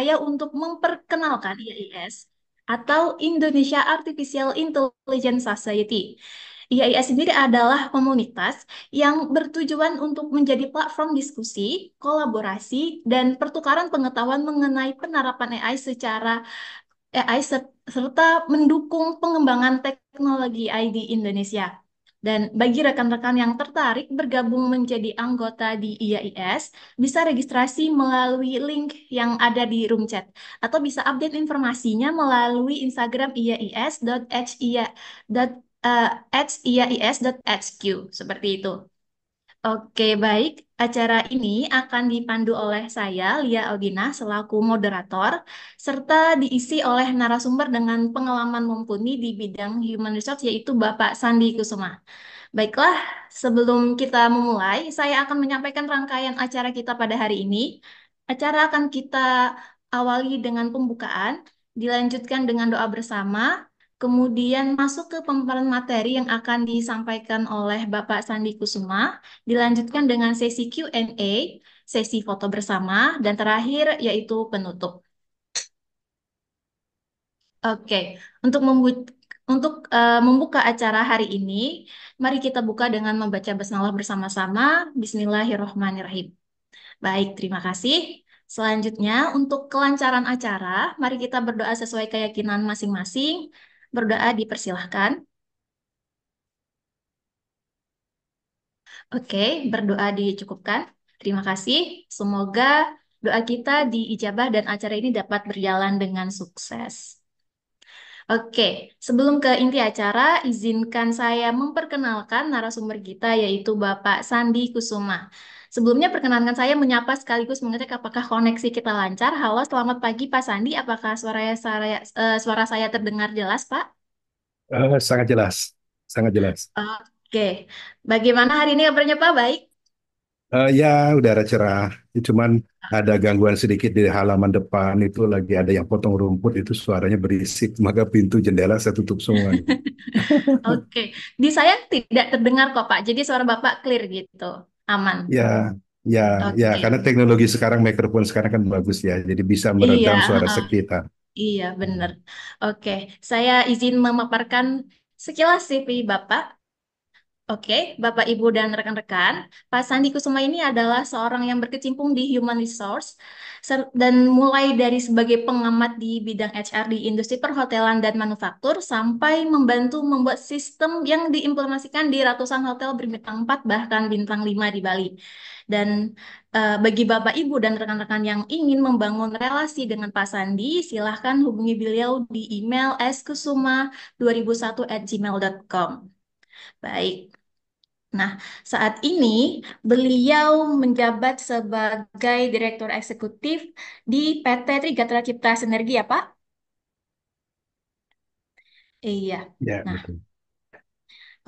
saya untuk memperkenalkan IAIS atau Indonesia Artificial Intelligence Society. IAIS sendiri adalah komunitas yang bertujuan untuk menjadi platform diskusi, kolaborasi, dan pertukaran pengetahuan mengenai penerapan AI serta mendukung pengembangan teknologi AI di Indonesia. Dan bagi rekan-rekan yang tertarik bergabung menjadi anggota di IAIS, bisa registrasi melalui link yang ada di room chat atau bisa update informasinya melalui Instagram iais.hq seperti itu. Oke, baik. Acara ini akan dipandu oleh saya, Lia Aldina, selaku moderator, serta diisi oleh narasumber dengan pengalaman mumpuni di bidang human resource, yaitu Bapak Sandi Kusuma. Baiklah, sebelum kita memulai, saya akan menyampaikan rangkaian acara kita pada hari ini. Acara akan kita awali dengan pembukaan, dilanjutkan dengan doa bersama, kemudian masuk ke pemaparan materi yang akan disampaikan oleh Bapak Sandi Kusuma, dilanjutkan dengan sesi Q&A, sesi foto bersama, dan terakhir yaitu penutup. Oke, untuk membuka acara hari ini, mari kita buka dengan membaca basmalah bersama-sama. Bismillahirrahmanirrahim. Baik, terima kasih. Selanjutnya, untuk kelancaran acara, mari kita berdoa sesuai keyakinan masing-masing. Berdoa dipersilahkan. Oke, berdoa dicukupkan. Terima kasih. Semoga doa kita diijabah dan acara ini dapat berjalan dengan sukses. Oke, sebelum ke inti acara, izinkan saya memperkenalkan narasumber kita yaitu Bapak Sandi Kusuma. Sebelumnya perkenankan saya menyapa sekaligus mengecek apakah koneksi kita lancar. Halo, selamat pagi Pak Sandi. Apakah suara saya terdengar jelas, Pak? Sangat jelas, sangat jelas. Oke, bagaimana hari ini kabarnya Pak? Baik? Ya, udara cerah. Cuman ada gangguan sedikit di halaman depan itu lagi ada yang potong rumput itu suaranya berisik, maka pintu jendela saya tutup semua. Oke, di saya tidak terdengar kok Pak. Jadi suara Bapak clear gitu, aman. Ya, ya, ya, Oke, karena teknologi sekarang mikrofon sekarang kan bagus ya, jadi bisa iya, meredam suara heeh. sekitar. Iya, benar. Oke, saya izin memaparkan sekilas CV Bapak. Oke, Bapak, Ibu, dan rekan-rekan, Pak Sandi Kusuma ini adalah seorang yang berkecimpung di human resource dan mulai dari sebagai pengamat di bidang HR di industri perhotelan dan manufaktur sampai membantu membuat sistem yang diimplementasikan di ratusan hotel berbintang 4 bahkan bintang 5 di Bali. Dan bagi Bapak, Ibu, dan rekan-rekan yang ingin membangun relasi dengan Pak Sandi, silahkan hubungi beliau di email skusuma2001@gmail.com. Baik. Nah, saat ini beliau menjabat sebagai Direktur Eksekutif di PT Trigatra Cipta Sinergi ya, Pak? Iya. Ya, Nah, betul.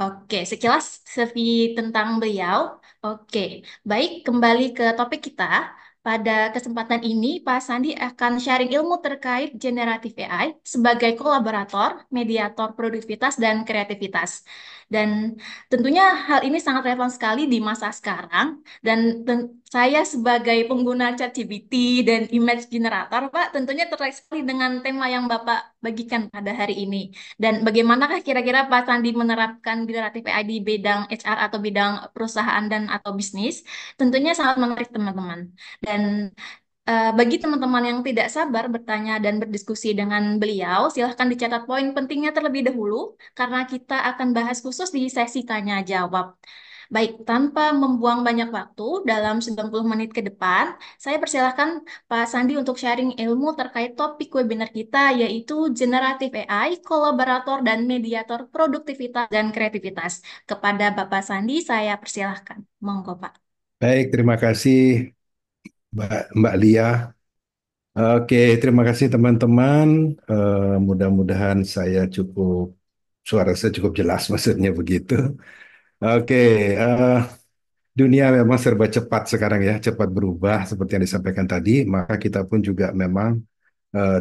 oke, sekilas CV tentang beliau. Oke, baik, kembali ke topik kita. Pada kesempatan ini, Pak Sandi akan sharing ilmu terkait generatif AI sebagai kolaborator, mediator produktivitas, dan kreativitas. Dan tentunya hal ini sangat relevan sekali di masa sekarang. Dan saya sebagai pengguna ChatGPT dan image generator, Pak, tentunya tertarik sekali dengan tema yang Bapak bagikan pada hari ini. Dan bagaimanakah kira-kira Pak Sandi menerapkan generatif AI di bidang HR atau bidang perusahaan dan atau bisnis? Tentunya sangat menarik teman-teman. Dan bagi teman-teman yang tidak sabar bertanya dan berdiskusi dengan beliau, silahkan dicatat poin pentingnya terlebih dahulu karena kita akan bahas khusus di sesi tanya jawab. Baik, tanpa membuang banyak waktu dalam 90 menit ke depan, saya persilahkan Pak Sandi untuk sharing ilmu terkait topik webinar kita yaitu generatif AI, kolaborator dan mediator produktivitas dan kreativitas. Kepada Bapak Sandi, saya persilahkan. Monggo, Pak. Baik, terima kasih Mbak Lia. Oke, terima kasih teman-teman. Mudah-mudahan suara saya cukup jelas maksudnya begitu. Oke, eh, dunia memang serba cepat sekarang ya, cepat berubah seperti yang disampaikan tadi. Maka kita pun juga memang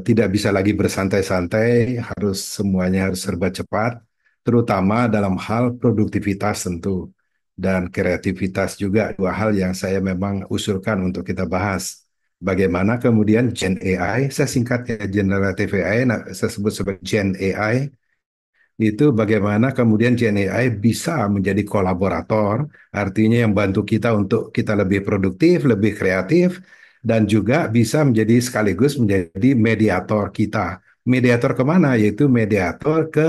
tidak bisa lagi bersantai-santai, semuanya harus serba cepat, terutama dalam hal produktivitas tentu dan kreativitas juga dua hal yang saya memang usulkan untuk kita bahas. Bagaimana kemudian Gen AI, saya singkatnya Generative AI, nah, saya sebut sebagai Gen AI, itu bagaimana kemudian Gen AI bisa menjadi kolaborator, artinya yang bantu kita untuk kita lebih produktif, lebih kreatif, dan juga bisa menjadi sekaligus menjadi mediator kita. Mediator kemana? Yaitu mediator ke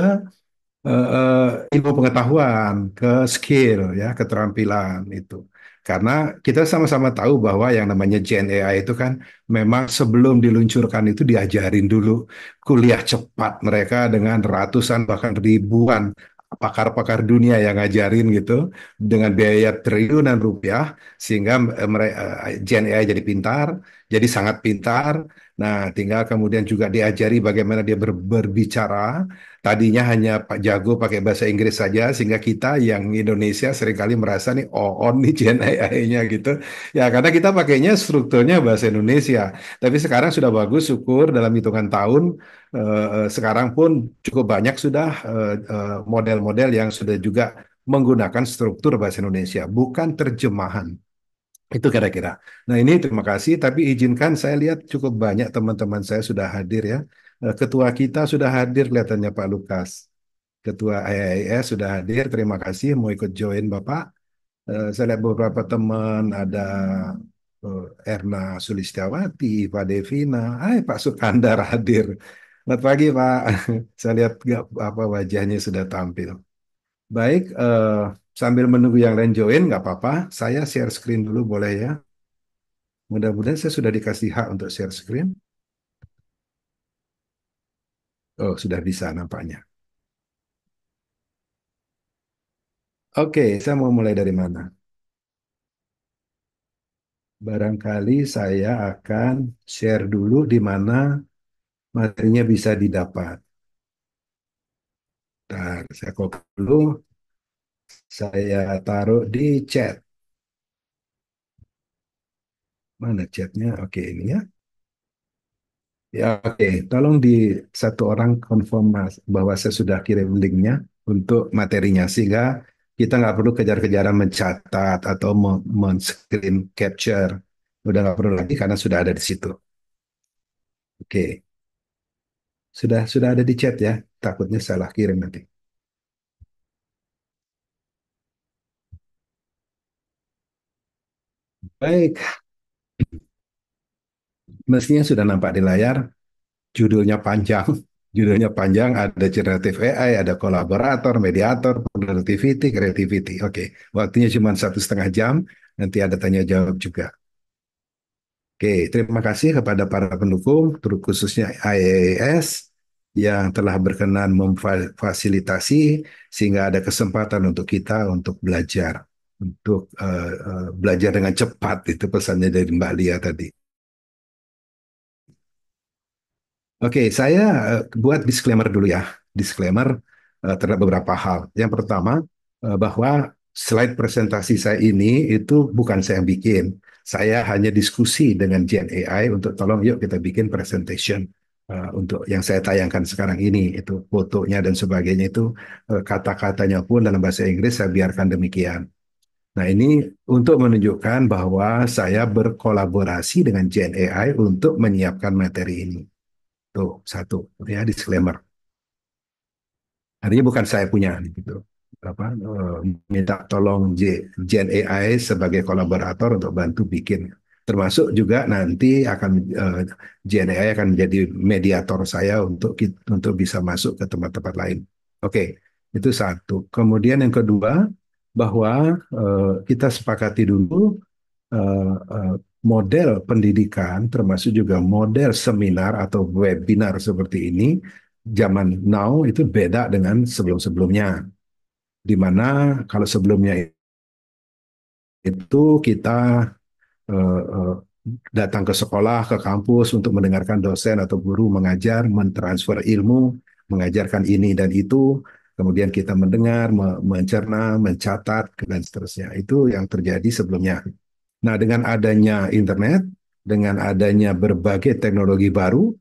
ilmu pengetahuan, ke skill, ya, keterampilan itu. Karena kita sama-sama tahu bahwa yang namanya Gen AI itu kan memang sebelum diluncurkan itu diajarin dulu kuliah cepat mereka dengan ratusan bahkan ribuan pakar-pakar dunia yang ngajarin gitu dengan biaya triliunan rupiah sehingga Gen AI jadi pintar, jadi sangat pintar. Nah, tinggal kemudian juga diajari bagaimana dia berbicara. Tadinya hanya Pak Jago pakai bahasa Inggris saja, sehingga kita yang Indonesia seringkali merasa nih, oh on nih Gen AI-nya gitu. Ya, karena kita pakainya strukturnya bahasa Indonesia. Tapi sekarang sudah bagus, syukur dalam hitungan tahun, sekarang pun cukup banyak sudah model-model yang sudah juga menggunakan struktur bahasa Indonesia, bukan terjemahan. Itu kira-kira. Nah ini terima kasih, tapi izinkan saya lihat cukup banyak teman-teman saya sudah hadir ya. Ketua kita sudah hadir kelihatannya Pak Lukas. Ketua IAIS sudah hadir, terima kasih mau ikut join Bapak. Saya lihat beberapa teman, ada Erna Sulistiawati, Pak Devina, Pak Sukandar hadir. Selamat pagi Pak, saya lihat apa wajahnya sudah tampil. Baik, sambil menunggu yang lain join, nggak apa-apa. Saya share screen dulu boleh ya. Mudah-mudahan saya sudah dikasih hak untuk share screen. Oh, sudah bisa nampaknya. Oke, saya mau mulai dari mana? Barangkali saya akan share dulu di mana materinya bisa didapat. Ntar saya copy dulu, saya taruh di chat. Mana chatnya? Oke, ini ya. Ya, oke. Tolong di satu orang confirm bahwa saya sudah kirim linknya untuk materinya, sehingga kita nggak perlu kejar-kejaran mencatat atau men-screen capture. Udah nggak perlu lagi karena sudah ada di situ. Oke, sudah ada di chat ya. Takutnya salah kirim nanti. Baik, mestinya sudah nampak di layar. Judulnya panjang. Judulnya panjang, ada generative AI, ada kolaborator, mediator, productivity, creativity. Oke, waktunya cuma 1,5 jam. Nanti ada tanya jawab juga. Oke, terima kasih kepada para pendukung, khususnya IAS yang telah berkenan memfasilitasi sehingga ada kesempatan untuk kita untuk belajar, untuk belajar dengan cepat. Itu pesannya dari Mbak Lia tadi. Oke, saya buat disclaimer dulu ya. Disclaimer terhadap beberapa hal. Yang pertama, bahwa slide presentasi saya ini itu bukan saya yang bikin. Saya hanya diskusi dengan Gen AI untuk tolong yuk kita bikin presentation untuk yang saya tayangkan sekarang ini. Itu fotonya dan sebagainya itu kata-katanya pun dalam bahasa Inggris saya biarkan demikian. Nah, ini untuk menunjukkan bahwa saya berkolaborasi dengan Gen AI untuk menyiapkan materi ini. Tuh, satu ya disclaimer. Artinya bukan saya punya gitu. Apa minta tolong Gen AI sebagai kolaborator untuk bantu bikin. Termasuk juga nanti akan Gen AI akan menjadi mediator saya untuk bisa masuk ke tempat-tempat lain. Oke, itu satu. Kemudian yang kedua bahwa kita sepakati dulu eh, model pendidikan, termasuk juga model seminar atau webinar seperti ini, zaman now itu beda dengan sebelum-sebelumnya. Di mana kalau sebelumnya itu kita eh, eh, datang ke sekolah, ke kampus untuk mendengarkan dosen atau guru mengajar, mentransfer ilmu, mengajarkan ini dan itu, kemudian kita mendengar, mencerna, mencatat, dan seterusnya. Itu yang terjadi sebelumnya. Nah, dengan adanya internet, dengan adanya berbagai teknologi baru,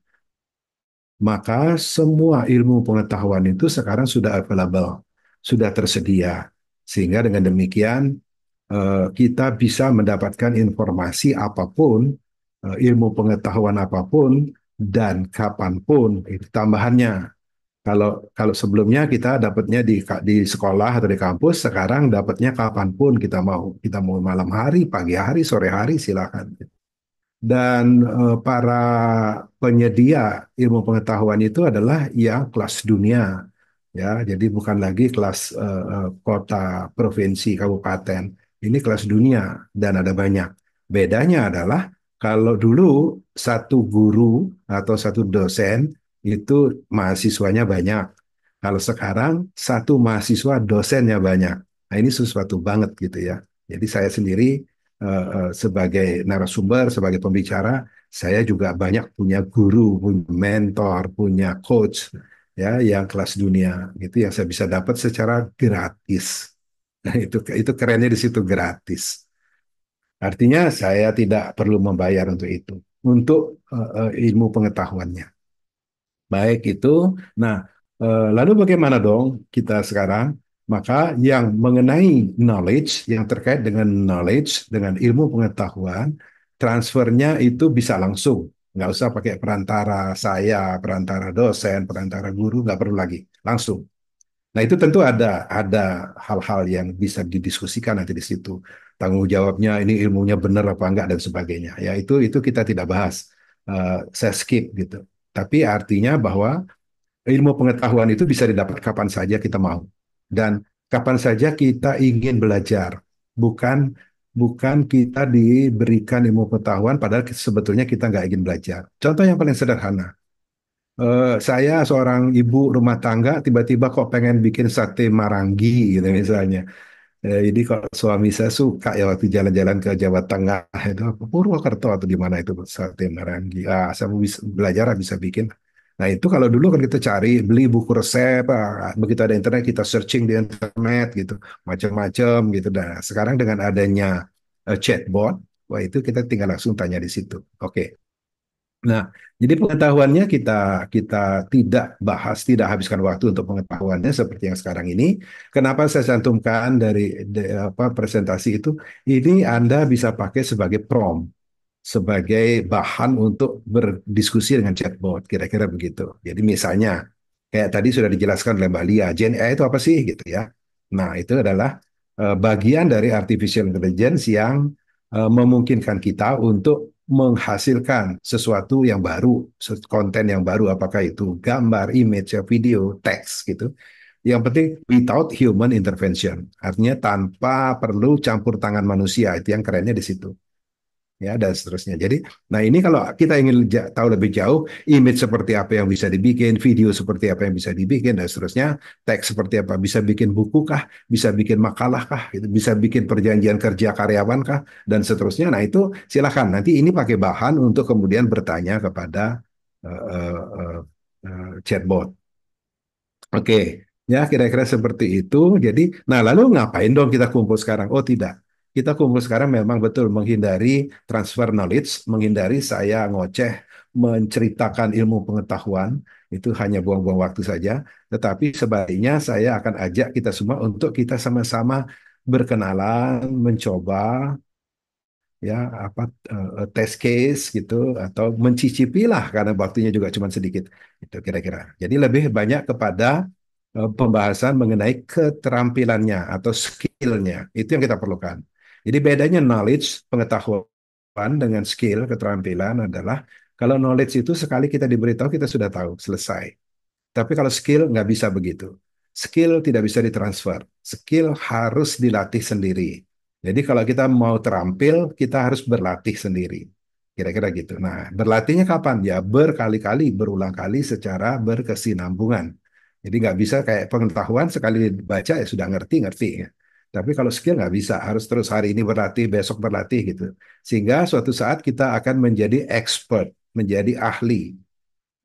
maka semua ilmu pengetahuan itu sekarang sudah available, sudah tersedia. Sehingga dengan demikian kita bisa mendapatkan informasi apapun ilmu pengetahuan apapun dan kapanpun itu tambahannya. Kalau kalau sebelumnya kita dapatnya di sekolah atau di kampus, sekarang dapatnya kapanpun kita mau. Kita mau malam hari, pagi hari, sore hari, silakan. Dan para penyedia ilmu pengetahuan itu adalah yang kelas dunia, ya. Jadi bukan lagi kelas kota, provinsi, kabupaten. Ini kelas dunia dan ada banyak. Bedanya adalah kalau dulu satu guru atau satu dosen itu mahasiswanya banyak. Kalau sekarang satu mahasiswa dosennya banyak. Nah, ini sesuatu banget gitu ya. Jadi saya sendiri sebagai narasumber, sebagai pembicara, saya juga banyak punya guru, punya mentor, punya coach, ya, yang kelas dunia, gitu yang saya bisa dapat secara gratis. Nah, itu kerennya di situ gratis. Artinya saya tidak perlu membayar untuk itu, untuk ilmu pengetahuannya. Baik itu. Nah, lalu bagaimana dong kita sekarang? Maka yang mengenai knowledge, yang terkait dengan knowledge, dengan ilmu pengetahuan, transfernya itu bisa langsung. Nggak usah pakai perantara saya, perantara dosen, perantara guru, nggak perlu lagi. Langsung. Nah, itu tentu ada hal-hal yang bisa didiskusikan nanti di situ. Tanggung jawabnya ini ilmunya benar apa enggak dan sebagainya. Ya, itu kita tidak bahas. Saya skip gitu. Tapi artinya bahwa ilmu pengetahuan itu bisa didapat kapan saja kita mau dan kapan saja kita ingin belajar. Bukan bukan kita diberikan ilmu pengetahuan padahal sebetulnya kita nggak ingin belajar. Contoh yang paling sederhana. Saya seorang ibu rumah tangga tiba-tiba kok pengen bikin sate marangi gitu misalnya. Jadi kalau suami saya suka ya waktu jalan-jalan ke Jawa Tengah itu apa, Purwokerto atau di mana itu sate marangi. Saya mau belajar bisa bikin. Nah itu kalau dulu kan kita cari beli buku resep, begitu ada internet kita searching di internet gitu, macam-macam gitu. Nah sekarang dengan adanya chatbot, wah itu kita tinggal langsung tanya di situ. Oke. Nah, jadi pengetahuannya kita kita tidak bahas, tidak habiskan waktu untuk pengetahuannya seperti yang sekarang ini. Kenapa saya cantumkan dari apa presentasi itu? Ini Anda bisa pakai sebagai prompt, sebagai bahan untuk berdiskusi dengan chatbot, kira-kira begitu. Jadi misalnya, kayak tadi sudah dijelaskan oleh Mbak Lia, Gen AI itu apa sih gitu ya. Nah, itu adalah bagian dari artificial intelligence yang memungkinkan kita untuk menghasilkan sesuatu yang baru, konten yang baru, apakah itu gambar, image, video, teks gitu. Yang penting without human intervention, artinya tanpa perlu campur tangan manusia, itu yang kerennya di situ ya dan seterusnya. Jadi, nah ini kalau kita ingin tahu lebih jauh, image seperti apa yang bisa dibikin, video seperti apa yang bisa dibikin dan seterusnya, teks seperti apa, bisa bikin buku kah, bisa bikin makalah kah, gitu. Bisa bikin perjanjian kerja karyawan kah dan seterusnya. Nah itu silakan. Nanti ini pakai bahan untuk kemudian bertanya kepada uh, uh, uh, chatbot. Oke, ya kira-kira seperti itu. Jadi, nah lalu ngapain dong kita kumpul sekarang? Oh tidak, kita kumpul sekarang memang betul menghindari transfer knowledge, menghindari saya ngoceh, menceritakan ilmu pengetahuan, itu hanya buang-buang waktu saja. Tetapi sebaliknya saya akan ajak kita semua untuk kita sama-sama berkenalan, mencoba ya apa test case gitu atau mencicipi lah karena waktunya juga cuma sedikit itu kira-kira. Jadi lebih banyak kepada pembahasan mengenai keterampilannya atau skillnya itu yang kita perlukan. Jadi bedanya knowledge pengetahuan dengan skill keterampilan adalah kalau knowledge itu sekali kita diberitahu kita sudah tahu selesai. Tapi kalau skill nggak bisa begitu. Skill tidak bisa ditransfer. Skill harus dilatih sendiri. Jadi kalau kita mau terampil, kita harus berlatih sendiri. Kira-kira gitu. Nah, berlatihnya kapan? Ya berkali-kali, berulang kali secara berkesinambungan. Jadi nggak bisa kayak pengetahuan sekali baca ya sudah ngerti-ngerti ya. Tapi kalau skill nggak bisa, harus terus hari ini berlatih, besok berlatih gitu. Sehingga suatu saat kita akan menjadi expert, menjadi ahli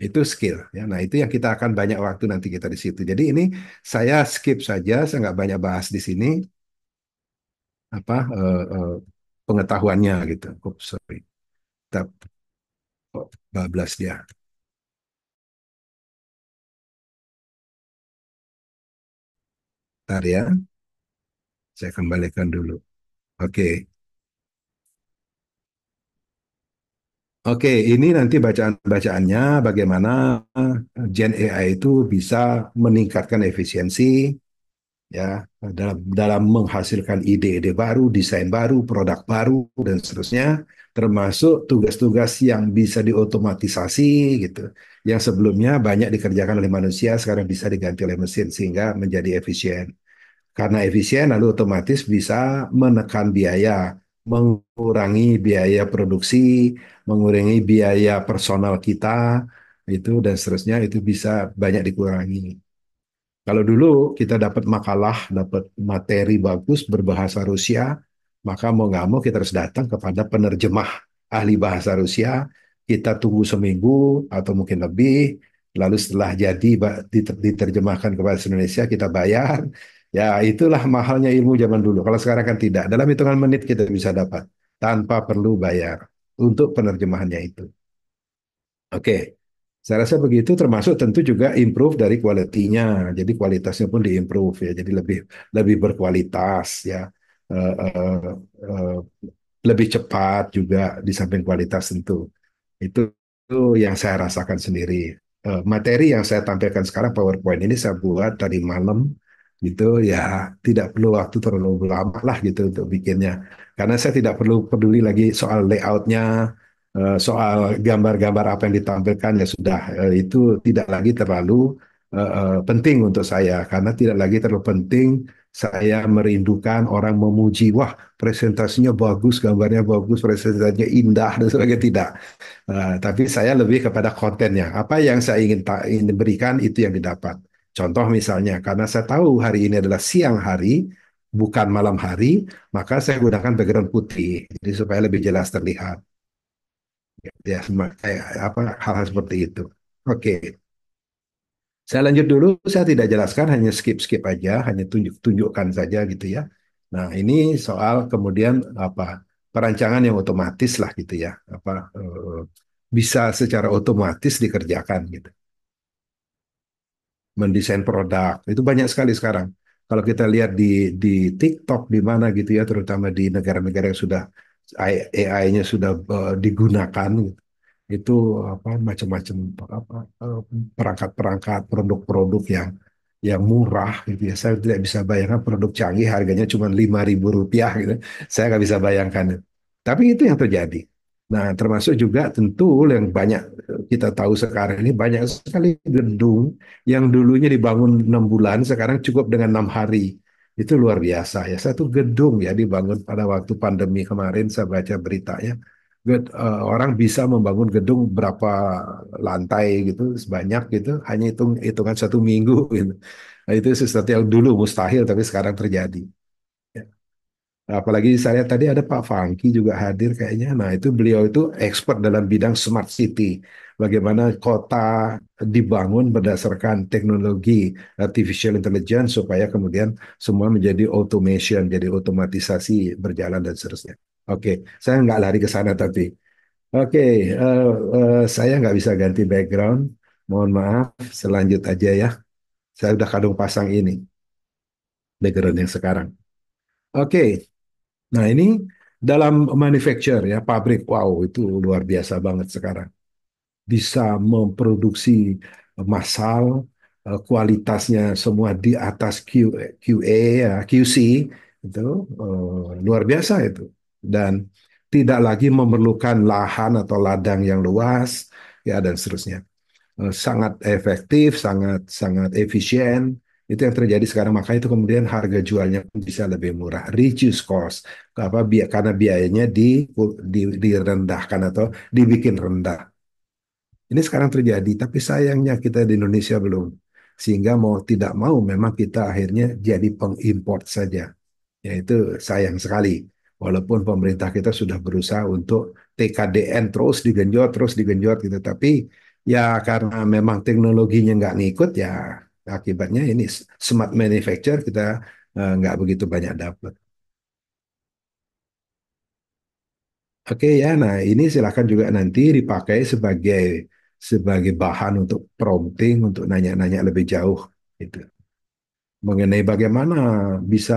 itu skill ya. Nah, itu yang kita akan banyak waktu nanti kita di situ. Jadi ini saya skip saja, saya nggak banyak bahas di sini apa pengetahuannya gitu. Oh, sorry. Kita bablas dia. Ntar ya, saya kembalikan dulu. Oke. Oke, ini nanti bacaan-bacaannya bagaimana Gen AI itu bisa meningkatkan efisiensi ya dalam menghasilkan ide-ide baru, desain baru, produk baru dan seterusnya, termasuk tugas-tugas yang bisa diotomatisasi gitu. Yang sebelumnya banyak dikerjakan oleh manusia sekarang bisa diganti oleh mesin sehingga menjadi efisien. Karena efisien lalu otomatis bisa menekan biaya, mengurangi biaya produksi, mengurangi biaya personal kita itu dan seterusnya itu bisa banyak dikurangi. Kalau dulu kita dapat makalah, dapat materi bagus berbahasa Rusia, maka mau nggak mau kita harus datang kepada penerjemah ahli bahasa Rusia. Kita tunggu seminggu atau mungkin lebih, lalu setelah jadi diterjemahkan ke bahasa Indonesia kita bayar. Ya itulah mahalnya ilmu zaman dulu. Kalau sekarang kan tidak. Dalam hitungan menit kita bisa dapat tanpa perlu bayar untuk penerjemahannya itu. Oke, saya rasa begitu termasuk tentu juga improve dari kualitinya. Jadi kualitasnya pun diimprove ya. Jadi lebih lebih berkualitas ya. Eh, eh, eh, Lebih cepat juga di samping kualitas tentu. Itu, itu yang saya rasakan sendiri. Materi yang saya tampilkan sekarang PowerPoint ini saya buat tadi malam gitu ya tidak perlu waktu terlalu lama lah gitu untuk bikinnya karena saya tidak perlu peduli lagi soal layoutnya soal gambar-gambar apa yang ditampilkan ya sudah itu tidak lagi terlalu penting untuk saya karena tidak lagi terlalu penting saya merindukan orang memuji wah presentasinya bagus gambarnya bagus presentasinya indah dan sebagainya tidak. Tapi saya lebih kepada kontennya. Apa yang saya ingin berikan itu yang didapat. Contoh misalnya, karena saya tahu hari ini adalah siang hari, bukan malam hari, maka saya gunakan background putih, jadi supaya lebih jelas terlihat. Ya, kayak apa hal-hal seperti itu. Oke, saya lanjut dulu. Saya tidak jelaskan, hanya skip-skip aja, hanya tunjukkan saja gitu ya. Nah, ini soal kemudian apa perancangan yang otomatis lah gitu ya. Bisa secara otomatis dikerjakan gitu. Mendesain produk itu banyak sekali sekarang. Kalau kita lihat di TikTok di mana gitu ya, terutama di negara-negara yang sudah AI-nya sudah digunakan gitu. Itu apa macam-macam apa perangkat-perangkat produk-produk yang murah gitu ya. Saya tidak bisa bayangkan produk canggih harganya cuma Rp5.000 gitu. Saya nggak bisa bayangkan. Tapi itu yang terjadi. Nah, termasuk juga tentu yang banyak kita tahu sekarang ini banyak sekali gedung yang dulunya dibangun 6 bulan, sekarang cukup dengan 6 hari. Itu luar biasa ya. Satu gedung ya dibangun pada waktu pandemi kemarin, saya baca beritanya. Orang bisa membangun gedung berapa lantai gitu, sebanyak gitu, hanya hitungan 1 minggu gitu. Nah, itu sesuatu yang dulu mustahil, tapi sekarang terjadi. Ya. Apalagi saya tadi ada Pak Fangki juga hadir kayaknya. Nah, itu beliau itu expert dalam bidang smart city. Bagaimana kota dibangun berdasarkan teknologi artificial intelligence supaya kemudian semua menjadi automation, jadi otomatisasi berjalan dan seterusnya. Oke, saya nggak lari ke sana tapi. Oke, saya nggak bisa ganti background. Mohon maaf, selanjut aja ya. Saya udah kadung pasang ini, background yang sekarang. Oke, nah ini dalam manufacture ya, pabrik, wow itu luar biasa banget sekarang. Bisa memproduksi massal, kualitasnya semua di atas QA, ya, QC, itu luar biasa itu. Dan tidak lagi memerlukan lahan atau ladang yang luas, ya dan seterusnya. Sangat efektif, sangat sangat efisien. Itu yang terjadi sekarang. Maka itu kemudian harga jualnya pun bisa lebih murah. Reduce cost. Karena biayanya direndahkan atau dibikin rendah. Ini sekarang terjadi, tapi sayangnya kita di Indonesia belum. Sehingga mau tidak mau memang kita akhirnya jadi pengimport saja. Ya itu sayang sekali. Walaupun pemerintah kita sudah berusaha untuk TKDN terus digenjot gitu. Tapi ya karena memang teknologinya nggak ngikut ya akibatnya ini smart manufacture kita nggak begitu banyak dapat. Oke ya, nah ini silakan juga nanti dipakai sebagai sebagai bahan untuk prompting untuk nanya-nanya lebih jauh gitu mengenai bagaimana bisa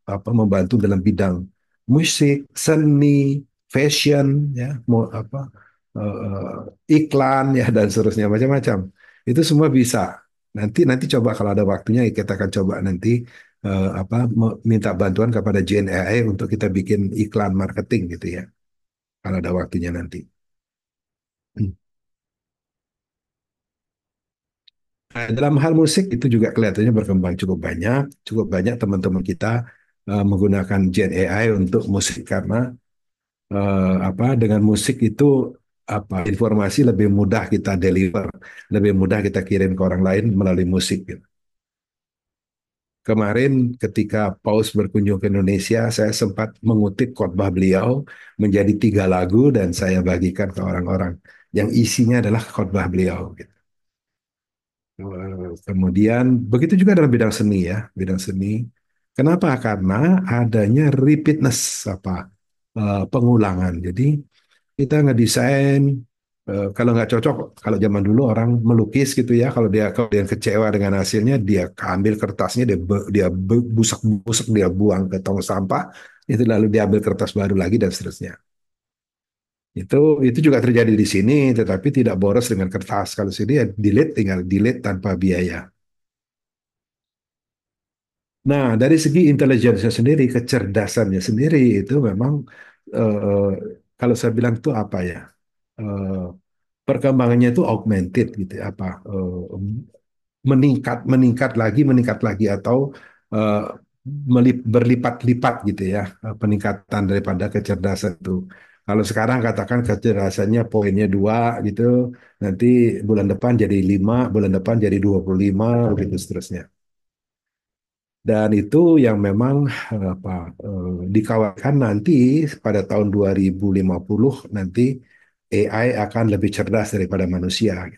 apa membantu dalam bidang musik, seni, fashion ya, mau apa iklan ya dan seterusnya macam-macam. Itu semua bisa. Nanti nanti coba kalau ada waktunya kita akan coba nanti minta bantuan kepada Gen AI untuk kita bikin iklan marketing gitu ya. Kalau ada waktunya nanti. Hmm. Nah, dalam hal musik itu juga kelihatannya berkembang cukup banyak. Cukup banyak teman-teman kita menggunakan Gen AI untuk musik karena dengan musik itu informasi lebih mudah kita deliver, lebih mudah kita kirim ke orang lain melalui musik gitu. Kemarin ketika Paus berkunjung ke Indonesia, saya sempat mengutip khotbah beliau menjadi 3 lagu dan saya bagikan ke orang-orang yang isinya adalah khotbah beliau gitu. Kemudian begitu juga dalam bidang seni ya, bidang seni. Kenapa? Karena adanya repeatness pengulangan. Jadi kita ngedesain kalau nggak cocok, kalau zaman dulu orang melukis gitu ya, kalau dia kecewa dengan hasilnya, dia ambil kertasnya, dia busak-busak, dia buang ke tong sampah, itu lalu dia ambil kertas baru lagi dan seterusnya. Itu itu juga terjadi di sini, tetapi tidak boros dengan kertas. Kalau sini ya delete, tinggal delete tanpa biaya. Nah, dari segi intelijensinya sendiri, kecerdasannya sendiri itu memang eh, kalau saya bilang itu apa ya? eh, Perkembangannya itu augmented gitu ya, meningkat lagi atau eh, berlipat-lipat gitu ya, peningkatan daripada kecerdasan itu. Kalau sekarang katakan kecerdasannya poinnya 2 gitu, nanti bulan depan jadi 5, bulan depan jadi 25, begitu seterusnya. Dan itu yang memang dikhawatirkan nanti pada tahun 2050 nanti AI akan lebih cerdas daripada manusia.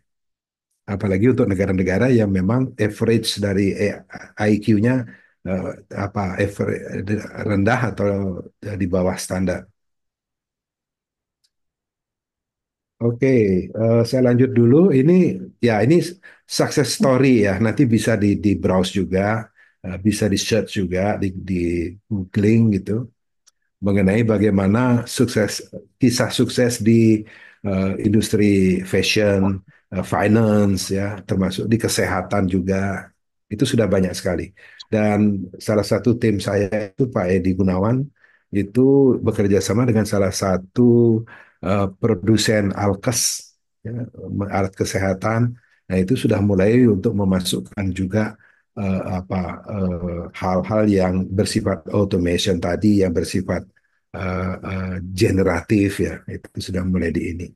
Apalagi untuk negara-negara yang memang average dari IQ-nya eh, rendah atau di bawah standar. Oke, saya lanjut dulu. Ini success story ya. Nanti bisa di browse juga, bisa di search juga, di googling gitu mengenai bagaimana kisah sukses di industri fashion, finance ya, termasuk di kesehatan juga. Itu sudah banyak sekali. Dan salah satu tim saya itu Pak Edi Gunawan itu bekerja sama dengan salah satu produsen alkes ya, alat kesehatan. Nah, itu sudah mulai untuk memasukkan juga hal-hal yang bersifat automation tadi, yang bersifat generatif ya, itu sudah mulai di ini.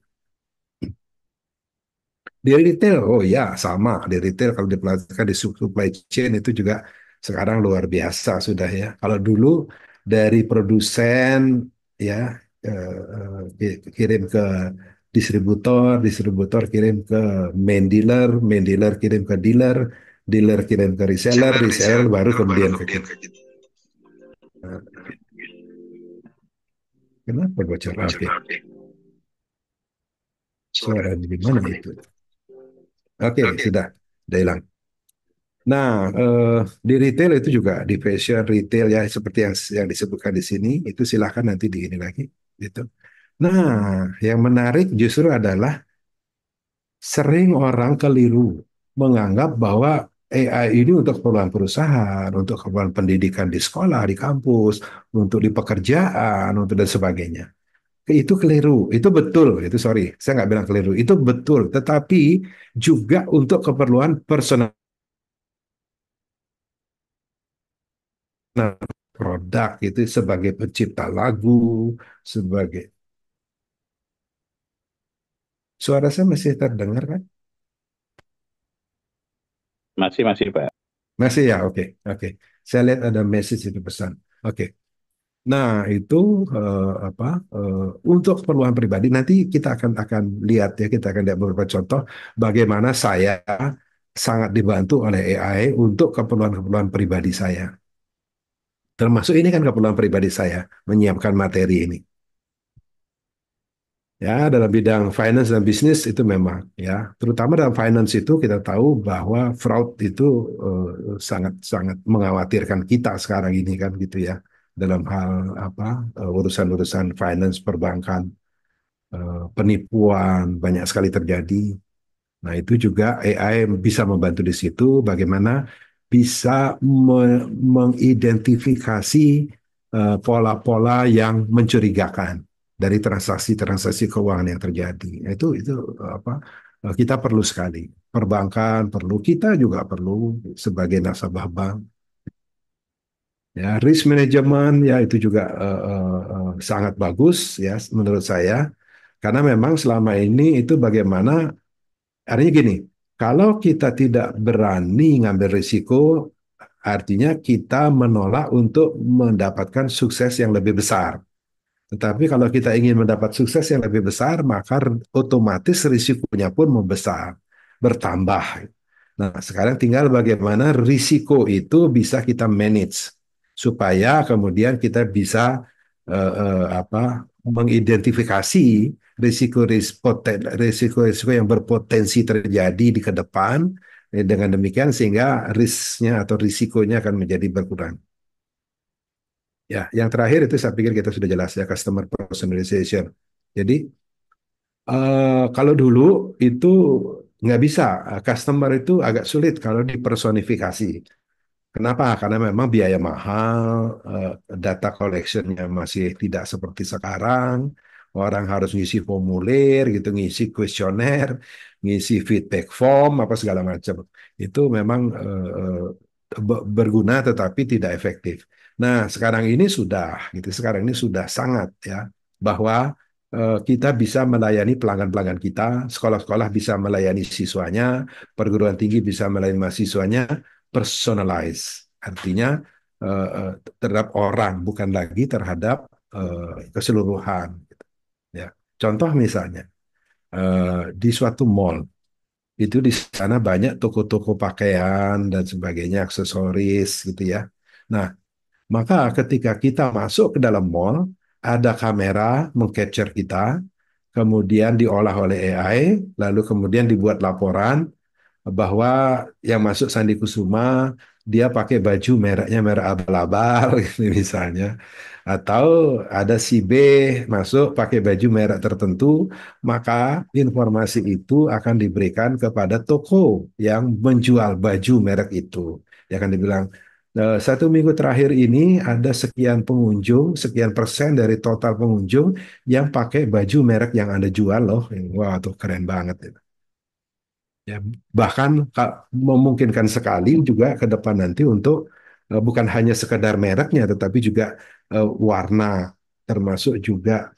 Di retail, oh ya sama di retail kalau dipelajari di supply chain itu juga sekarang luar biasa sudah ya. Kalau dulu dari produsen ya kirim ke distributor, distributor kirim ke main dealer kirim ke dealer, dealer kirim ke reseller, Reseller, reseller reseller baru baru kemudian ke kemudian kita. ke kita. Nah, kenapa bocor? Oke, Oke. suara Suara. di mana itu? Oke, Oke. sudah hilang. Nah, di retail itu juga di fashion retail ya seperti yang disebutkan di sini itu silahkan nanti di ini lagi gitu. Nah, yang menarik justru adalah sering orang keliru menganggap bahwa AI ini untuk keperluan perusahaan, untuk keperluan pendidikan di sekolah, di kampus, untuk di pekerjaan, untuk dan sebagainya. Itu keliru, itu betul, itu sorry, saya nggak bilang keliru, itu betul, tetapi juga untuk keperluan personal produk itu sebagai pencipta lagu, sebagai suara saya masih terdengar kan? Masih, Pak. Masih ya, oke, oke. Saya lihat ada message itu pesan. Oke. Nah, itu apa untuk keperluan pribadi nanti kita akan lihat ya, kita akan lihat beberapa contoh bagaimana saya sangat dibantu oleh AI untuk keperluan-keperluan pribadi saya. Termasuk ini kan keperluan pribadi saya menyiapkan materi ini. Ya, dalam bidang finance dan bisnis itu memang ya, terutama dalam finance itu kita tahu bahwa fraud itu sangat-sangat mengkhawatirkan kita sekarang ini kan gitu ya, dalam hal urusan-urusan finance perbankan. penipuan banyak sekali terjadi. Nah, itu juga AI bisa membantu di situ bagaimana bisa mengidentifikasi pola-pola yang mencurigakan dari transaksi-transaksi keuangan yang terjadi. Nah, itu apa kita perlu sekali. Perbankan perlu, kita juga perlu sebagai nasabah bank. Ya, risk management ya itu juga sangat bagus ya menurut saya karena memang selama ini itu bagaimana. Artinya gini, kalau kita tidak berani ngambil risiko, artinya kita menolak untuk mendapatkan sukses yang lebih besar. Tetapi kalau kita ingin mendapat sukses yang lebih besar, maka otomatis risikonya pun membesar, bertambah. Nah, sekarang tinggal bagaimana risiko itu bisa kita manage supaya kemudian kita bisa mengidentifikasi risiko-risiko yang berpotensi terjadi di ke depan. Dengan demikian sehingga risknya atau risikonya akan menjadi berkurang. Ya, yang terakhir itu saya pikir kita sudah jelas ya customer personalization. Jadi kalau dulu itu nggak bisa, customer itu agak sulit kalau dipersonifikasi. Kenapa? Karena memang biaya mahal, data collectionnya masih tidak seperti sekarang. Orang harus ngisi formulir, gitu, ngisi kuesioner, ngisi feedback form, apa segala macam. Itu memang berguna tetapi tidak efektif. Nah, sekarang ini sudah, gitu. Sekarang ini sudah sangat ya, bahwa kita bisa melayani pelanggan-pelanggan kita, sekolah-sekolah bisa melayani siswanya, perguruan tinggi bisa melayani mahasiswanya personalize, artinya terhadap orang, bukan lagi terhadap keseluruhan. Ya, contoh misalnya di suatu mall itu di sana banyak toko-toko pakaian dan sebagainya, aksesoris gitu ya. Nah, maka ketika kita masuk ke dalam mall, ada kamera mengcapture kita, kemudian diolah oleh AI, lalu kemudian dibuat laporan bahwa yang masuk Sandi Kusuma dia pakai baju mereknya merek abal-abal gitu misalnya, atau ada si B masuk pakai baju merek tertentu, maka informasi itu akan diberikan kepada toko yang menjual baju merek itu. Ya akan dibilang, satu minggu terakhir ini ada sekian pengunjung, sekian persen dari total pengunjung yang pakai baju merek yang Anda jual loh. Wah, tuh keren banget. Ya, bahkan memungkinkan sekali juga ke depan nanti untuk bukan hanya sekedar mereknya, tetapi juga warna, termasuk juga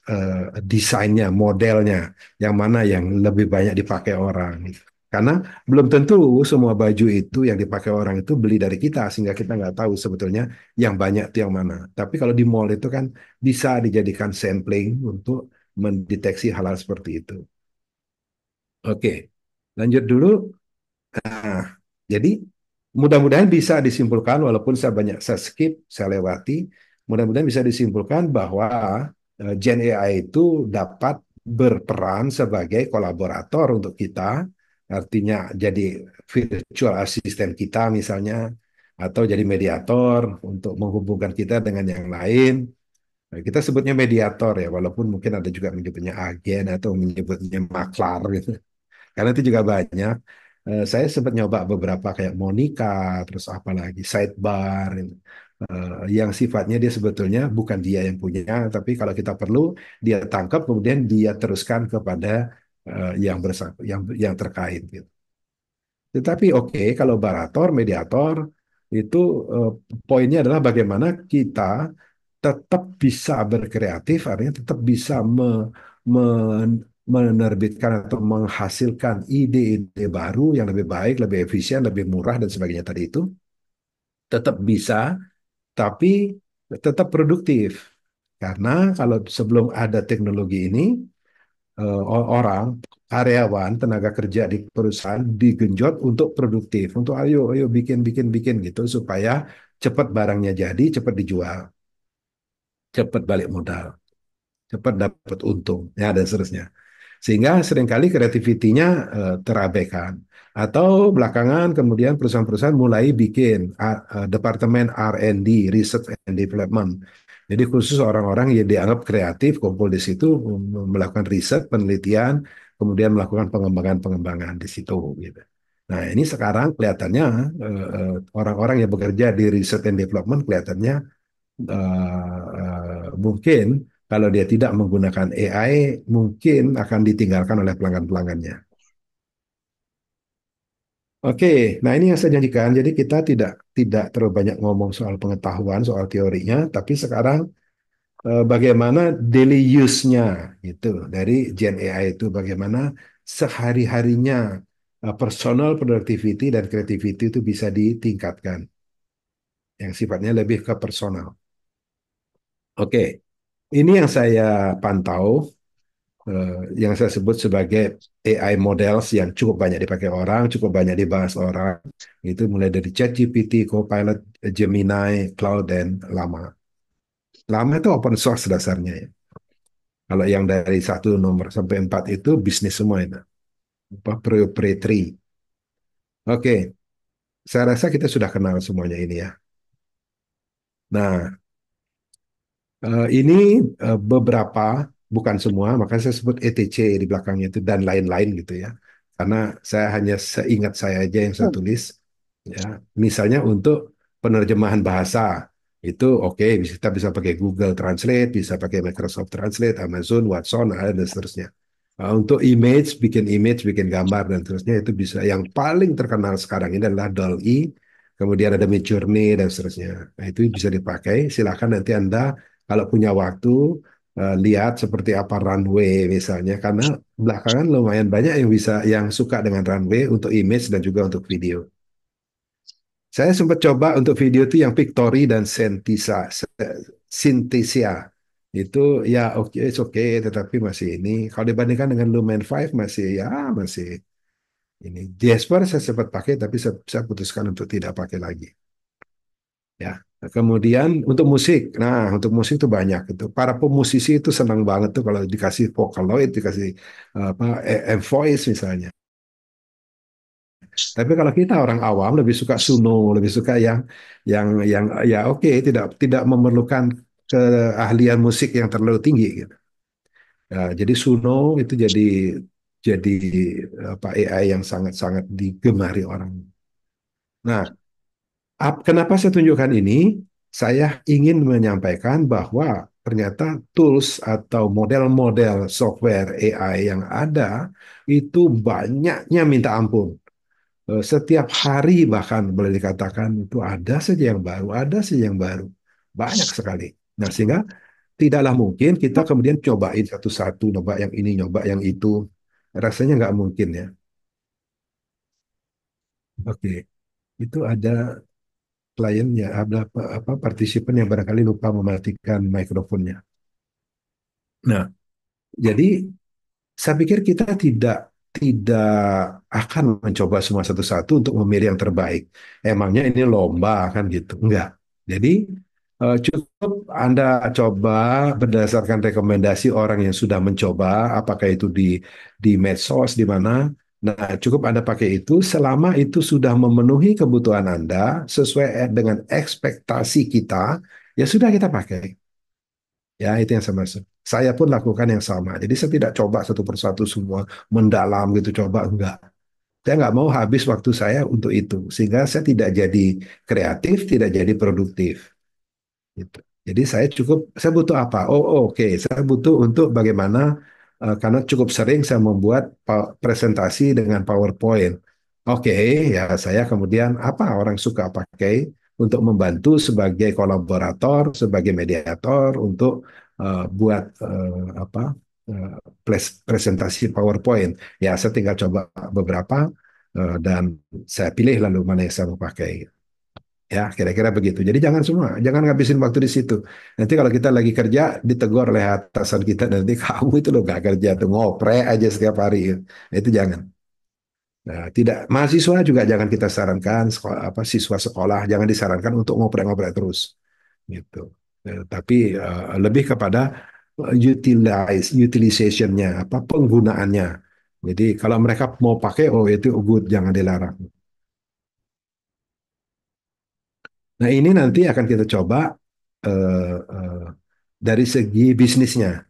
desainnya, modelnya, yang mana yang lebih banyak dipakai orang. Karena belum tentu semua baju itu yang dipakai orang itu beli dari kita, sehingga kita nggak tahu sebetulnya yang banyak itu yang mana. Tapi kalau di mall itu kan bisa dijadikan sampling untuk mendeteksi hal-hal seperti itu. Oke, lanjut dulu. Nah, jadi mudah-mudahan bisa disimpulkan, walaupun saya skip, saya lewati, mudah-mudahan bisa disimpulkan bahwa Gen AI itu dapat berperan sebagai kolaborator untuk kita, artinya jadi virtual assistant kita misalnya, atau jadi mediator untuk menghubungkan kita dengan yang lain. Nah, kita sebutnya mediator ya, walaupun mungkin ada juga menyebutnya agen atau menyebutnya maklar gitu. Karena itu juga banyak. Saya sempat nyoba beberapa kayak Monica, terus apa lagi, Sidebar, yang sifatnya dia sebetulnya bukan dia yang punya, tapi kalau kita perlu dia tangkap kemudian dia teruskan kepada yang terkait gitu. Tetapi oke, kalau barator, mediator itu eh, poinnya adalah bagaimana kita tetap bisa berkreatif, artinya tetap bisa menerbitkan atau menghasilkan ide-ide baru yang lebih baik, lebih efisien, lebih murah dan sebagainya tadi itu, tetap bisa, tapi tetap produktif. Karena kalau sebelum ada teknologi ini, orang, karyawan, tenaga kerja di perusahaan digenjot untuk produktif, untuk ayo, ayo bikin, bikin, bikin gitu supaya cepat barangnya jadi, cepat dijual, cepat balik modal, cepat dapat untung, ya dan seterusnya. Sehingga seringkali kreativitinya terabaikan. Atau belakangan kemudian perusahaan-perusahaan mulai bikin departemen R&D, Research and Development. Jadi khusus orang-orang yang dianggap kreatif kumpul di situ melakukan riset, penelitian, kemudian melakukan pengembangan-pengembangan di situ gitu. Nah, ini sekarang kelihatannya orang-orang yang bekerja di research and development kelihatannya mungkin kalau dia tidak menggunakan AI mungkin akan ditinggalkan oleh pelanggan-pelanggannya. Oke, nah ini yang saya janjikan. Jadi kita tidak terlalu banyak ngomong soal pengetahuan, soal teorinya, tapi sekarang bagaimana daily use-nya gitu dari Gen AI itu, bagaimana sehari-harinya personal productivity dan creativity itu bisa ditingkatkan, yang sifatnya lebih ke personal. Oke, ini yang saya pantau, yang saya sebut sebagai AI models yang cukup banyak dipakai orang, cukup banyak dibahas orang. Itu mulai dari ChatGPT, Copilot, Gemini, Cloud, dan Llama. Llama itu open source dasarnya ya. Kalau yang dari satu nomor sampai 4 itu bisnis semua itu. Apa, proprietary. Oke, saya rasa kita sudah kenal semuanya ini ya. Nah, ini beberapa, bukan semua, makanya saya sebut ETC di belakangnya itu dan lain-lain gitu ya. Karena saya hanya seingat saya aja yang saya tulis. Ya, misalnya untuk penerjemahan bahasa itu oke, kita bisa pakai Google Translate, bisa pakai Microsoft Translate, Amazon, Watson, dan seterusnya. Untuk image, bikin gambar dan seterusnya itu bisa. Yang paling terkenal sekarang ini adalah DALL-E, kemudian ada Midjourney dan seterusnya. Nah, itu bisa dipakai. Silakan nanti Anda kalau punya waktu lihat seperti apa runway misalnya, karena belakangan lumayan banyak yang bisa yang suka dengan runway untuk image dan juga untuk video. Saya sempat coba untuk video itu yang Pictory dan Synthesia. Itu ya oke, it's okay, tetapi masih ini. Kalau dibandingkan dengan Lumen 5 masih ya masih ini. Jasper saya sempat pakai tapi saya putuskan untuk tidak pakai lagi. Ya. Kemudian untuk musik, nah untuk musik itu banyak itu. Para pemusisi itu senang banget tuh kalau dikasih Vocaloid, dikasih apa voice misalnya. Tapi kalau kita orang awam lebih suka Suno, lebih suka yang ya oke, tidak tidak memerlukan keahlian musik yang terlalu tinggi gitu. Ya, jadi Suno itu jadi apa AI yang sangat-sangat digemari orang. Nah, kenapa saya tunjukkan ini? Saya ingin menyampaikan bahwa ternyata tools atau model-model software AI yang ada itu banyaknya minta ampun. Setiap hari bahkan boleh dikatakan itu ada saja yang baru, ada saja yang baru. Banyak sekali. Nah, sehingga tidaklah mungkin kita kemudian cobain satu-satu, nyoba yang ini, nyoba yang itu. Rasanya nggak mungkin ya. Oke, itu ada kliennya, ada apa partisipan yang barangkali lupa mematikan mikrofonnya. Nah, jadi saya pikir kita tidak akan mencoba semua satu-satu untuk memilih yang terbaik. Emangnya ini lomba kan gitu? Enggak. Jadi cukup Anda coba berdasarkan rekomendasi orang yang sudah mencoba, apakah itu di medsos di mana. Nah, cukup Anda pakai itu selama itu sudah memenuhi kebutuhan Anda sesuai dengan ekspektasi kita, ya sudah kita pakai. Ya, itu yang saya maksud. Saya pun lakukan yang sama. Jadi saya tidak coba satu persatu semua mendalam gitu, coba enggak. Saya nggak mau habis waktu saya untuk itu. Sehingga saya tidak jadi kreatif, tidak jadi produktif. Gitu. Jadi saya butuh apa? Oke, saya butuh untuk bagaimana, karena cukup sering saya membuat presentasi dengan PowerPoint. Oke, ya saya kemudian apa orang suka pakai untuk membantu sebagai kolaborator, sebagai mediator untuk buat apa presentasi PowerPoint. Ya, saya tinggal coba beberapa dan saya pilih lalu mana yang saya mau pakai. Ya, kira-kira begitu. Jadi jangan ngabisin waktu di situ. Nanti kalau kita lagi kerja, ditegur oleh atasan kita, nanti kamu itu loh gak kerja tuh, ngoprek aja setiap hari. Nah, itu jangan. Nah, tidak, mahasiswa juga jangan kita sarankan, sekolah, apa, siswa sekolah jangan disarankan untuk ngoprek-ngoprek terus. Gitu. Tapi lebih kepada utilizationnya, apa penggunaannya. Jadi kalau mereka mau pakai, oh itu good, jangan dilarang. Nah, ini nanti akan kita coba dari segi bisnisnya.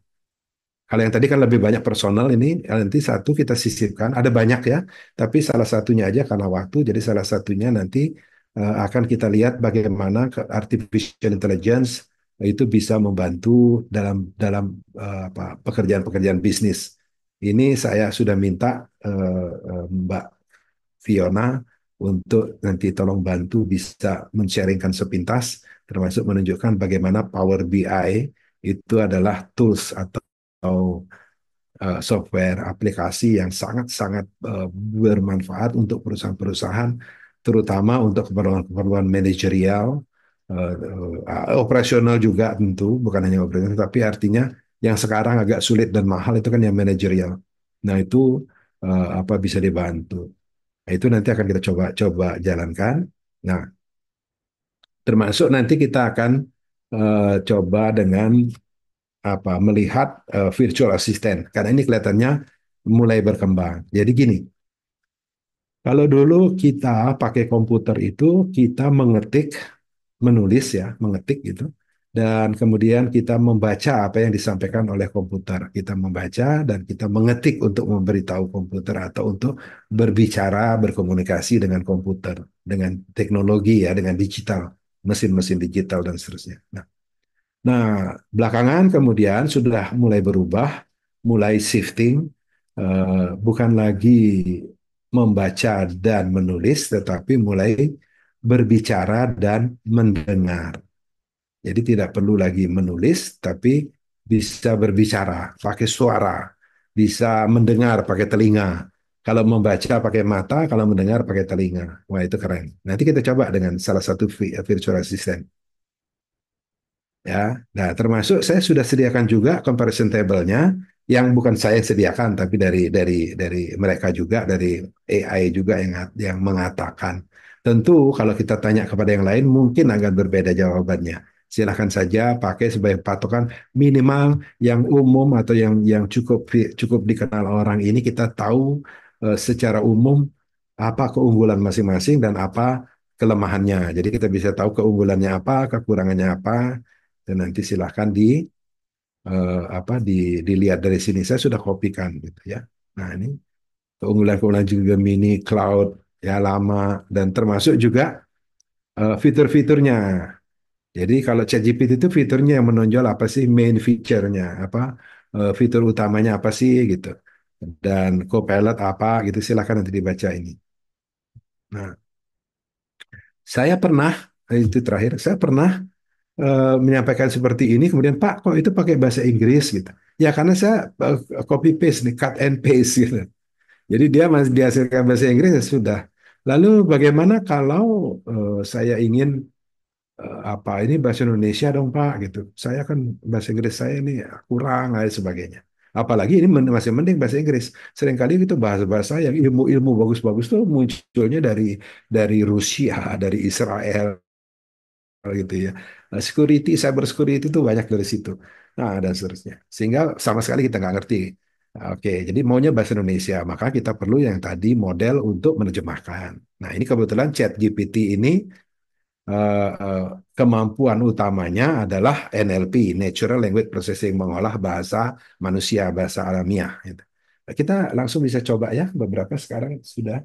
Kalau yang tadi kan lebih banyak personal, ini nanti satu kita sisipkan. Ada banyak ya, tapi salah satunya aja karena waktu. Jadi salah satunya nanti akan kita lihat bagaimana artificial intelligence itu bisa membantu dalam dalam apa, pekerjaan-pekerjaan bisnis. Ini saya sudah minta Mbak Fiona untuk nanti tolong bantu bisa men-sharingkan sepintas, termasuk menunjukkan bagaimana Power BI itu adalah tools atau software aplikasi yang sangat-sangat bermanfaat untuk perusahaan-perusahaan, terutama untuk keperluan-keperluan manajerial, operasional juga tentu, bukan hanya operasional, tapi artinya yang sekarang agak sulit dan mahal itu kan yang manajerial. Nah itu apa bisa dibantu. Nah, itu nanti akan kita coba jalankan. Nah, termasuk nanti kita akan coba dengan apa melihat virtual assistant karena ini kelihatannya mulai berkembang. Jadi gini, kalau dulu kita pakai komputer itu kita mengetik, menulis ya, mengetik gitu. Dan kemudian kita membaca apa yang disampaikan oleh komputer. Kita membaca dan kita mengetik untuk memberitahu komputer atau untuk berbicara, berkomunikasi dengan komputer, dengan teknologi ya, dengan digital, mesin-mesin digital dan seterusnya. Nah, belakangan kemudian sudah mulai berubah, mulai shifting, bukan lagi membaca dan menulis, tetapi mulai berbicara dan mendengar. Jadi tidak perlu lagi menulis, tapi bisa berbicara pakai suara, bisa mendengar pakai telinga. Kalau membaca pakai mata, kalau mendengar pakai telinga. Wah, itu keren. Nanti kita coba dengan salah satu virtual assistant. Ya, nah termasuk saya sudah sediakan juga comparison table-nya yang bukan saya sediakan tapi dari mereka juga dari AI juga yang mengatakan. Tentu kalau kita tanya kepada yang lain mungkin agak berbeda jawabannya. Silahkan saja pakai sebagai patokan minimal yang umum atau yang cukup dikenal orang ini kita tahu secara umum apa keunggulan masing-masing dan apa kelemahannya. Jadi kita bisa tahu keunggulannya apa, kekurangannya apa, dan nanti silahkan dilihat dari sini. Saya sudah kopikan gitu ya. Nah ini keunggulan-keunggulan juga mini cloud ya lama dan termasuk juga fitur-fiturnya. Jadi kalau ChatGPT itu fiturnya yang menonjol apa sih main feature-nya, apa fitur utamanya apa sih gitu. Dan Copilot apa gitu silahkan nanti dibaca ini. Nah, saya pernah itu terakhir, saya pernah menyampaikan seperti ini, kemudian Pak, kok itu pakai bahasa Inggris gitu? Ya karena saya copy paste nih, cut and paste gitu. Jadi dia masih dihasilkan bahasa Inggris ya sudah. Lalu bagaimana kalau saya ingin apa ini bahasa Indonesia dong Pak gitu? Saya kan bahasa Inggris saya ini kurang dan sebagainya. Apalagi ini masih mending bahasa Inggris. Seringkali itu bahasa-bahasa yang ilmu-ilmu bagus-bagus tuh munculnya dari Rusia, dari Israel gitu ya. Security, cyber security itu banyak dari situ. Nah, dan seterusnya. Sehingga sama sekali kita nggak ngerti. Oke, jadi maunya bahasa Indonesia, maka kita perlu yang tadi model untuk menerjemahkan. Nah, ini kebetulan Chat GPT ini eh, eh, kemampuan utamanya adalah NLP, Natural Language Processing, mengolah bahasa manusia, bahasa alamiah. Gitu. Nah, kita langsung bisa coba ya, beberapa sekarang sudah,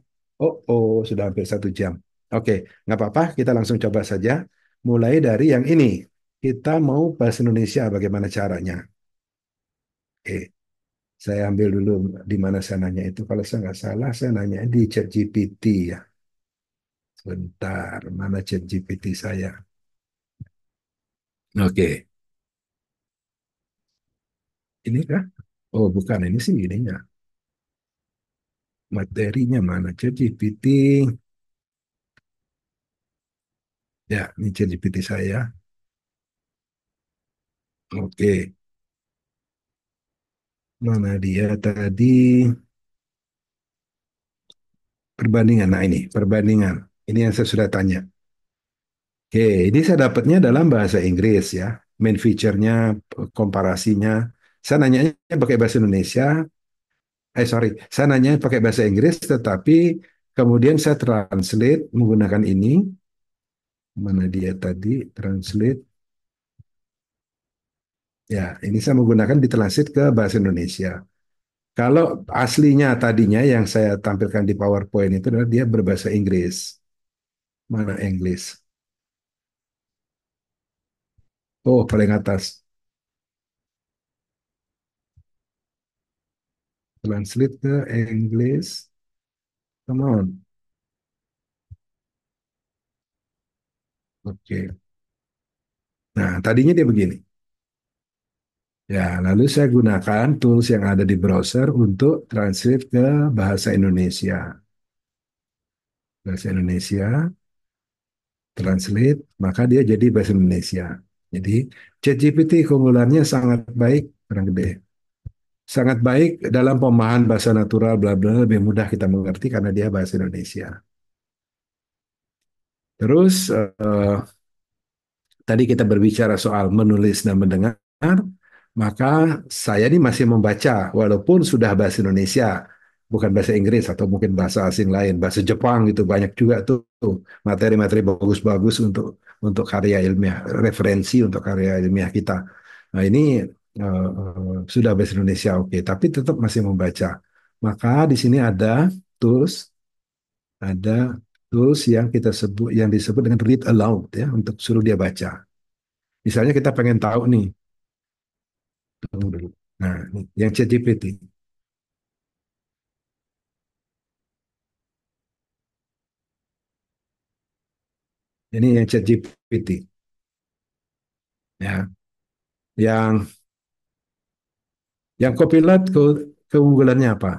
sudah hampir 1 jam. Oke, nggak apa-apa, kita langsung coba saja. Mulai dari yang ini, kita mau bahasa Indonesia, bagaimana caranya? Oke, saya ambil dulu di mana saya nanya itu. Kalau saya nggak salah, saya nanya di ChatGPT ya. Sebentar, mana ChatGPT saya? Oke. Ini kah? Oh, bukan. Ini sih ininya. Materinya mana? ChatGPT. Ya, ini ChatGPT saya. Oke. Mana dia tadi? Perbandingan. Nah, ini perbandingan. Ini yang saya sudah tanya. Oke, ini saya dapatnya dalam bahasa Inggris ya. Main feature-nya, komparasinya. Saya nanyanya pakai bahasa Indonesia. Sorry. Saya nanya pakai bahasa Inggris, tetapi kemudian saya translate menggunakan ini. Mana dia tadi? Translate. Ya, ini saya menggunakan ditranslate ke bahasa Indonesia. Kalau aslinya tadinya yang saya tampilkan di PowerPoint itu adalah dia berbahasa Inggris. Mana Inggris? Oh, paling atas. Translate ke Inggris. Come on. Oke. Nah, tadinya dia begini. Ya, lalu saya gunakan tools yang ada di browser untuk translate ke bahasa Indonesia. Bahasa Indonesia, translate, maka dia jadi bahasa Indonesia. Jadi, ChatGPT keunggulannya sangat baik, kurang gede. Sangat baik dalam pemahaman bahasa natural, bla bla, lebih mudah kita mengerti karena dia bahasa Indonesia. Terus, tadi kita berbicara soal menulis dan mendengar, maka saya ini masih membaca, walaupun sudah bahasa Indonesia, bukan bahasa Inggris atau mungkin bahasa asing lain, bahasa Jepang gitu banyak juga tuh materi-materi bagus-bagus untuk karya ilmiah, referensi untuk karya ilmiah kita. Nah ini sudah bahasa Indonesia, oke, tapi tetap masih membaca. Maka di sini tools, ada tools yang yang disebut dengan read aloud ya untuk suruh dia baca. Misalnya kita pengen tahu nih, tunggu dulu. Nah, yang ChatGPT. Ini yang ChatGPT. Ya, yang Copilot keunggulannya apa?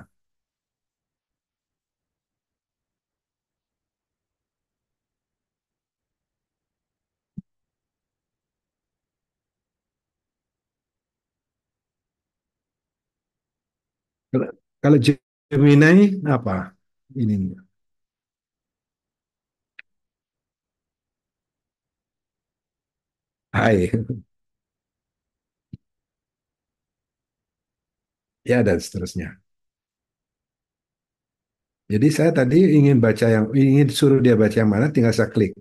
Kalau kalau Gemini apa? Ini. Hai. Ya dan seterusnya. Jadi saya tadi ingin suruh dia baca yang mana, tinggal saya klik.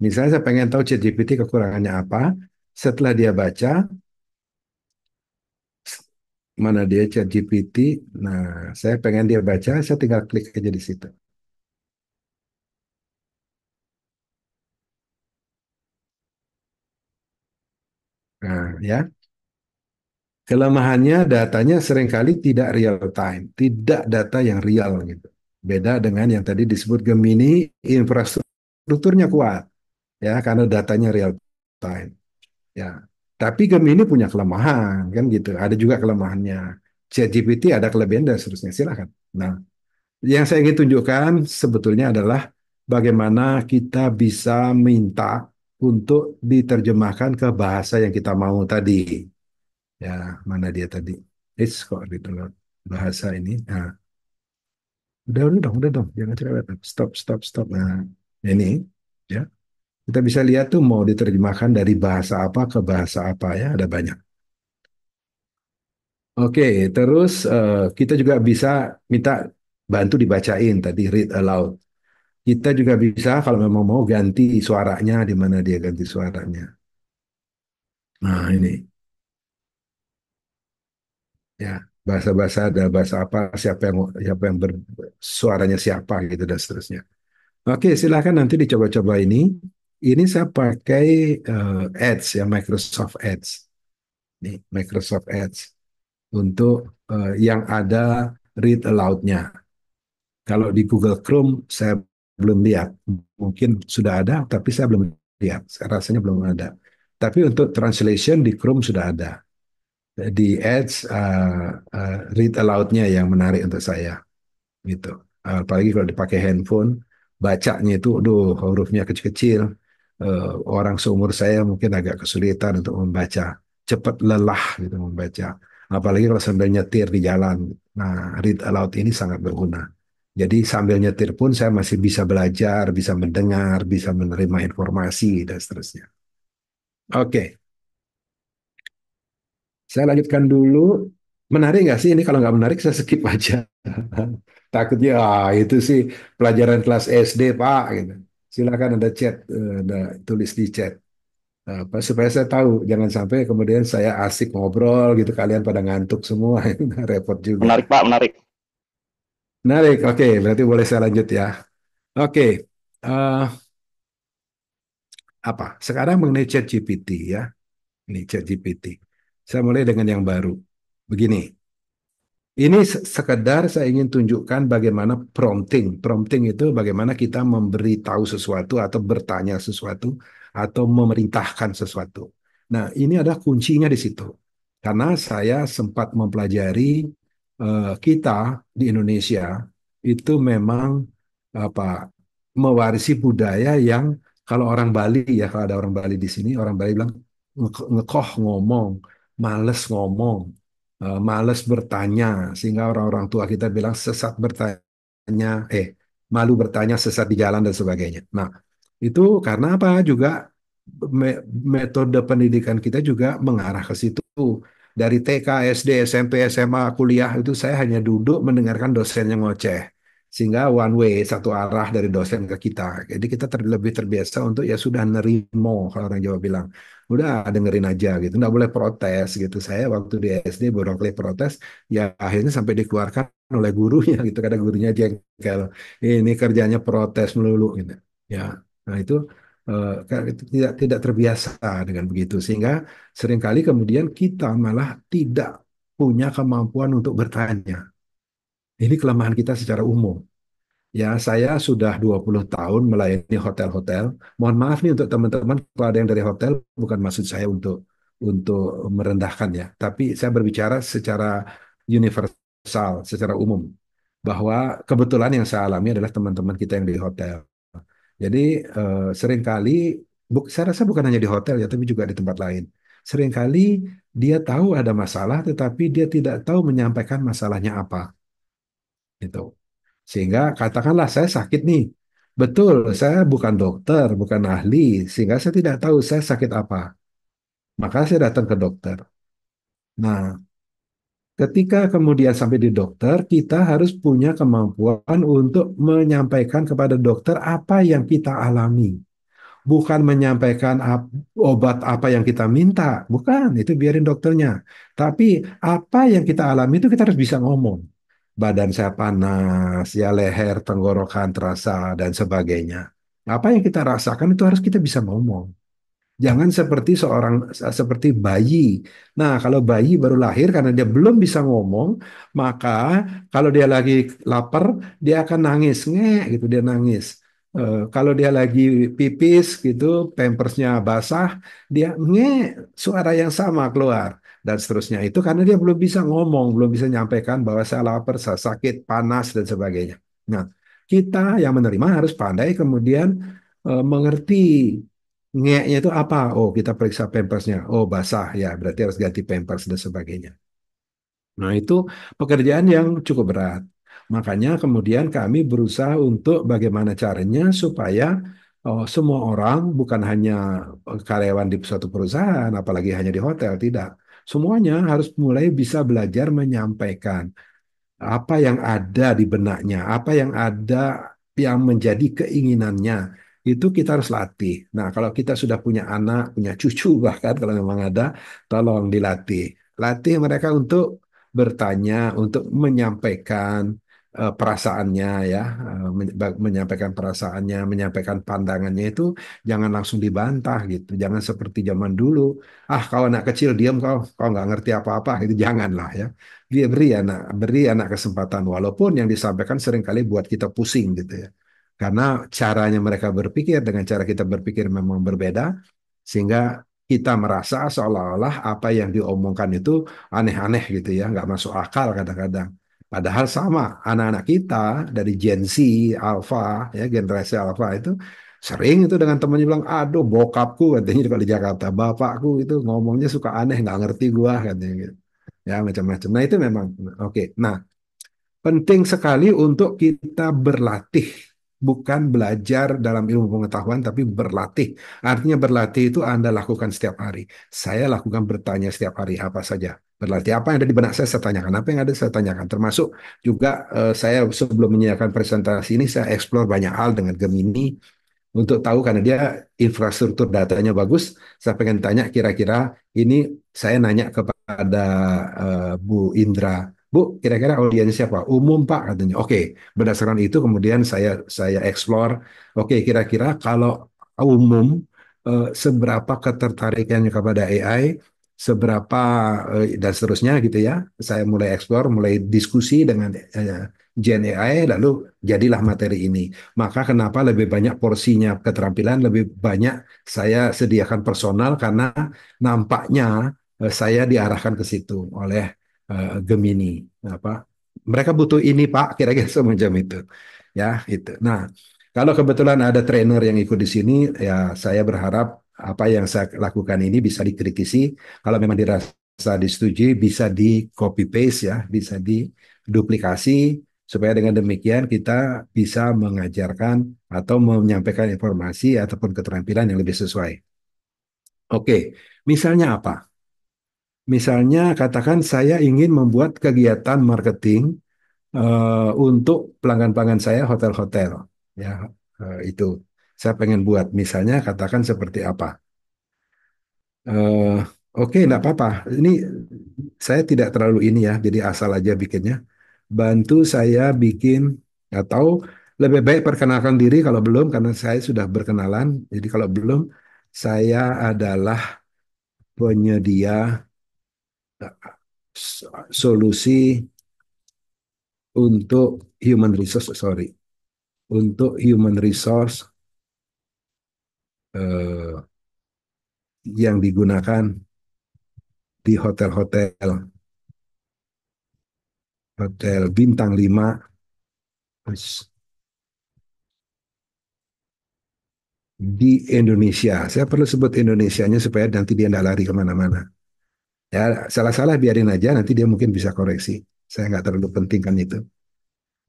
Misalnya saya pengen tahu ChatGPT kekurangannya apa. Setelah dia baca, mana dia ChatGPT. Nah, saya pengen dia baca, saya tinggal klik aja di situ. Nah, ya. Kelemahannya datanya seringkali tidak real time, tidak data yang real gitu. Beda dengan yang tadi disebut Gemini, infrastrukturnya kuat ya karena datanya real time. Ya. Tapi Gemini punya kelemahan kan gitu. Ada juga kelemahannya. ChatGPT ada kelebihan dan seterusnya. Silakan. Nah, yang saya ingin tunjukkan sebetulnya adalah bagaimana kita bisa minta untuk diterjemahkan ke bahasa yang kita mau tadi. Ya, mana dia tadi? Kok gitu loh. Bahasa ini. Nah, udah dong. Jangan cerewet. Stop, stop, stop. Nah, ini ya. Kita bisa lihat tuh mau diterjemahkan dari bahasa apa ke bahasa apa ya, ada banyak. Oke, terus kita juga bisa minta bantu dibacain tadi read aloud. Kita juga bisa kalau memang mau ganti suaranya di mana dia ganti suaranya. Nah, ini ya bahasa-bahasa ada bahasa apa, suaranya siapa gitu dan seterusnya. Oke, silakan nanti dicoba-coba ini. Ini saya pakai Ads ya, Microsoft Ads. Nih, Microsoft Ads untuk yang ada read aloud-nya. Kalau di Google Chrome saya belum lihat. Mungkin sudah ada, tapi saya belum lihat. Saya rasanya belum ada. Tapi untuk translation di Chrome sudah ada. Di Ads read aloud-nya yang menarik untuk saya gitu. Apalagi kalau dipakai handphone, bacanya itu, aduh, hurufnya kecil-kecil. Orang seumur saya mungkin agak kesulitan untuk membaca, cepat lelah gitu membaca. Apalagi kalau sambil nyetir di jalan. Nah, read aloud ini sangat berguna. Jadi sambil nyetir pun saya masih bisa belajar, bisa mendengar, bisa menerima informasi dan seterusnya. Oke, saya lanjutkan dulu. Menarik nggak sih ini? Kalau nggak menarik saya skip aja. Takutnya itu sih pelajaran kelas SD Pak gitu. Silakan ada chat, ada tulis di chat. Apa, supaya saya tahu, jangan sampai kemudian saya asik ngobrol gitu, kalian pada ngantuk semua, repot juga. Menarik Pak, menarik. Menarik, oke, berarti boleh saya lanjut ya. Oke, eh, apa? Sekarang mengenai ChatGPT ya, ini ChatGPT. Saya mulai dengan yang baru. Begini, ini sekedar saya ingin tunjukkan bagaimana prompting. Prompting itu bagaimana kita memberi tahu sesuatu atau bertanya sesuatu atau memerintahkan sesuatu. Nah, ini ada kuncinya di situ. Karena saya sempat mempelajari kita di Indonesia itu memang apa mewarisi budaya yang kalau orang Bali ya, kalau ada orang Bali di sini, orang Bali bilang ngekoh ngomong, males ngomong, males bertanya, sehingga orang-orang tua kita bilang sesat bertanya, malu bertanya, sesat di jalan dan sebagainya. Nah, itu karena apa? Juga metode pendidikan kita juga mengarah ke situ. Dari TK, SD, SMP, SMA, kuliah itu saya hanya duduk mendengarkan dosen yang ngoceh. Sehingga one way, satu arah dari dosen ke kita. Jadi kita lebih terbiasa untuk ya sudah nerimo, kalau orang Jawa bilang. Udah dengerin aja gitu, nggak boleh protes gitu. Saya waktu di SD baru kali protes, ya akhirnya sampai dikeluarkan oleh gurunya gitu, karena gurunya jengkel. Ini kerjanya protes melulu gitu. Ya, nah itu tidak terbiasa dengan begitu, sehingga seringkali kemudian kita malah tidak punya kemampuan untuk bertanya. Ini kelemahan kita secara umum. Ya, saya sudah 20 tahun melayani hotel-hotel. Mohon maaf nih untuk teman-teman kalau ada yang dari hotel, bukan maksud saya untuk merendahkan ya, tapi saya berbicara secara universal, secara umum, bahwa kebetulan yang saya alami adalah teman-teman kita yang di hotel. Jadi seringkali, saya rasa bukan hanya di hotel ya, tapi juga di tempat lain. Seringkali dia tahu ada masalah, tetapi dia tidak tahu menyampaikan masalahnya apa. Gitu. Sehingga katakanlah saya sakit nih. Betul, saya bukan dokter, bukan ahli, sehingga saya tidak tahu saya sakit apa. Maka saya datang ke dokter. Nah, ketika kemudian sampai di dokter, kita harus punya kemampuan untuk menyampaikan kepada dokter apa yang kita alami. Bukan menyampaikan obat apa yang kita minta, bukan, itu biarin dokternya. Tapi apa yang kita alami itu kita harus bisa ngomong. Badan saya panas, ya leher, tenggorokan terasa, dan sebagainya. Apa yang kita rasakan itu harus kita bisa ngomong. Jangan seperti bayi. Nah, kalau bayi baru lahir karena dia belum bisa ngomong, maka kalau dia lagi lapar, dia akan nangis, gitu dia nangis. Kalau dia lagi pipis gitu, pampersnya basah, dia suara yang sama keluar dan seterusnya. Itu karena dia belum bisa ngomong, belum bisa menyampaikan bahwa saya lapar, saya sakit, panas dan sebagainya. Nah, kita yang menerima harus pandai kemudian mengerti ngeknya itu apa? Oh, kita periksa pampersnya. Oh, basah ya, berarti harus ganti pampers dan sebagainya. Nah, itu pekerjaan yang cukup berat. Makanya kemudian kami berusaha untuk bagaimana caranya supaya semua orang bukan hanya karyawan di suatu perusahaan, apalagi hanya di hotel, tidak. Semuanya harus mulai bisa belajar menyampaikan apa yang ada di benaknya, apa yang ada yang menjadi keinginannya, itu kita harus latih. Nah, kalau kita sudah punya anak, punya cucu bahkan kalau memang ada, tolong dilatih. Latih mereka untuk bertanya, untuk menyampaikan perasaannya ya, menyampaikan perasaannya, menyampaikan pandangannya itu jangan langsung dibantah gitu. Jangan seperti zaman dulu, ah kau anak kecil diam kau nggak ngerti apa-apa, itu janganlah ya. Dia beri anak kesempatan walaupun yang disampaikan seringkali buat kita pusing gitu ya. Karena caranya mereka berpikir dengan cara kita berpikir memang berbeda sehingga kita merasa seolah-olah apa yang diomongkan itu aneh-aneh gitu ya, nggak masuk akal kadang-kadang. Padahal sama anak-anak kita dari Gen Z, Alpha, ya generasi Alpha itu sering itu dengan temannya bilang, aduh bokapku katanya kalau di Jakarta, bapakku itu ngomongnya suka aneh, nggak ngerti gua katanya gitu. Ya macam-macam. Nah itu memang oke. Nah penting sekali untuk kita berlatih, bukan belajar dalam ilmu pengetahuan, tapi berlatih. Artinya berlatih itu Anda lakukan setiap hari. Saya lakukan bertanya setiap hari apa saja. Berlatih apa yang ada di benak saya tanyakan. Apa yang ada saya tanyakan. Termasuk juga saya sebelum menyiapkan presentasi ini, saya eksplor banyak hal dengan Gemini, untuk tahu karena dia infrastruktur datanya bagus. Saya pengen tanya kira-kira ini saya nanya kepada Bu Indra, Bu, kira-kira audiens siapa? Umum Pak katanya. Oke, berdasarkan itu kemudian saya explore. Oke, kira-kira kalau umum seberapa ketertarikannya kepada AI, seberapa dan seterusnya gitu ya. Saya mulai explore, mulai diskusi dengan Gen AI, lalu jadilah materi ini. Maka kenapa lebih banyak porsinya keterampilan, lebih banyak saya sediakan personal karena nampaknya saya diarahkan ke situ oleh Gemini. Apa? Mereka butuh ini Pak, kira-kira semacam itu. Ya, itu. Nah, kalau kebetulan ada trainer yang ikut di sini, ya saya berharap apa yang saya lakukan ini bisa dikritisi. Kalau memang dirasa disetujui, bisa di copy paste ya, bisa diduplikasi supaya dengan demikian kita bisa mengajarkan atau menyampaikan informasi ataupun keterampilan yang lebih sesuai. Oke, misalnya apa? Misalnya katakan saya ingin membuat kegiatan marketing untuk pelanggan-pelanggan saya hotel-hotel. Ya, itu saya pengen buat. Misalnya katakan seperti apa? Eh, oke, enggak apa-apa. Ini saya tidak terlalu ini ya, jadi asal aja bikinnya. Bantu saya bikin atau lebih baik perkenalkan diri kalau belum, karena saya sudah berkenalan. Jadi kalau belum, saya adalah penyedia solusi untuk human resource, sorry, untuk human resource eh, yang digunakan di hotel-hotel, hotel bintang 5 di Indonesia. Saya perlu sebut Indonesianya supaya nanti dia tidak lari kemana-mana. Ya, salah-salah biarin aja, nanti dia mungkin bisa koreksi. Saya nggak terlalu pentingkan itu.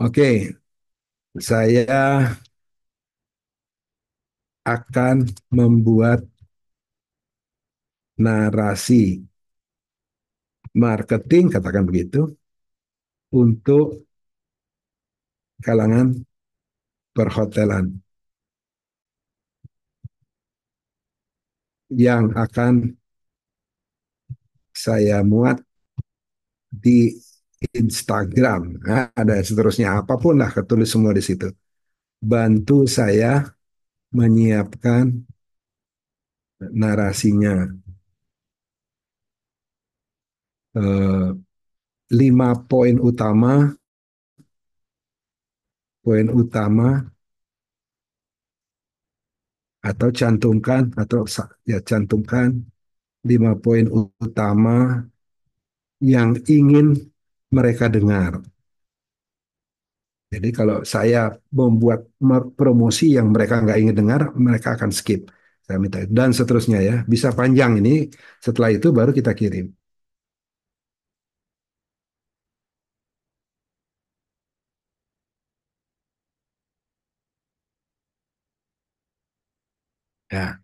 Oke, saya akan membuat narasi marketing, katakan begitu, untuk kalangan perhotelan yang akan saya muat di Instagram. Nah, ada seterusnya apapun lah, ketulis semua di situ. Bantu saya menyiapkan narasinya. 5 poin utama atau cantumkan atau ya cantumkan 5 poin utama yang ingin mereka dengar. Jadi kalau saya membuat promosi yang mereka nggak ingin dengar, mereka akan skip. Saya minta dan seterusnya ya. Bisa panjang ini. Setelah itu baru kita kirim. Ya.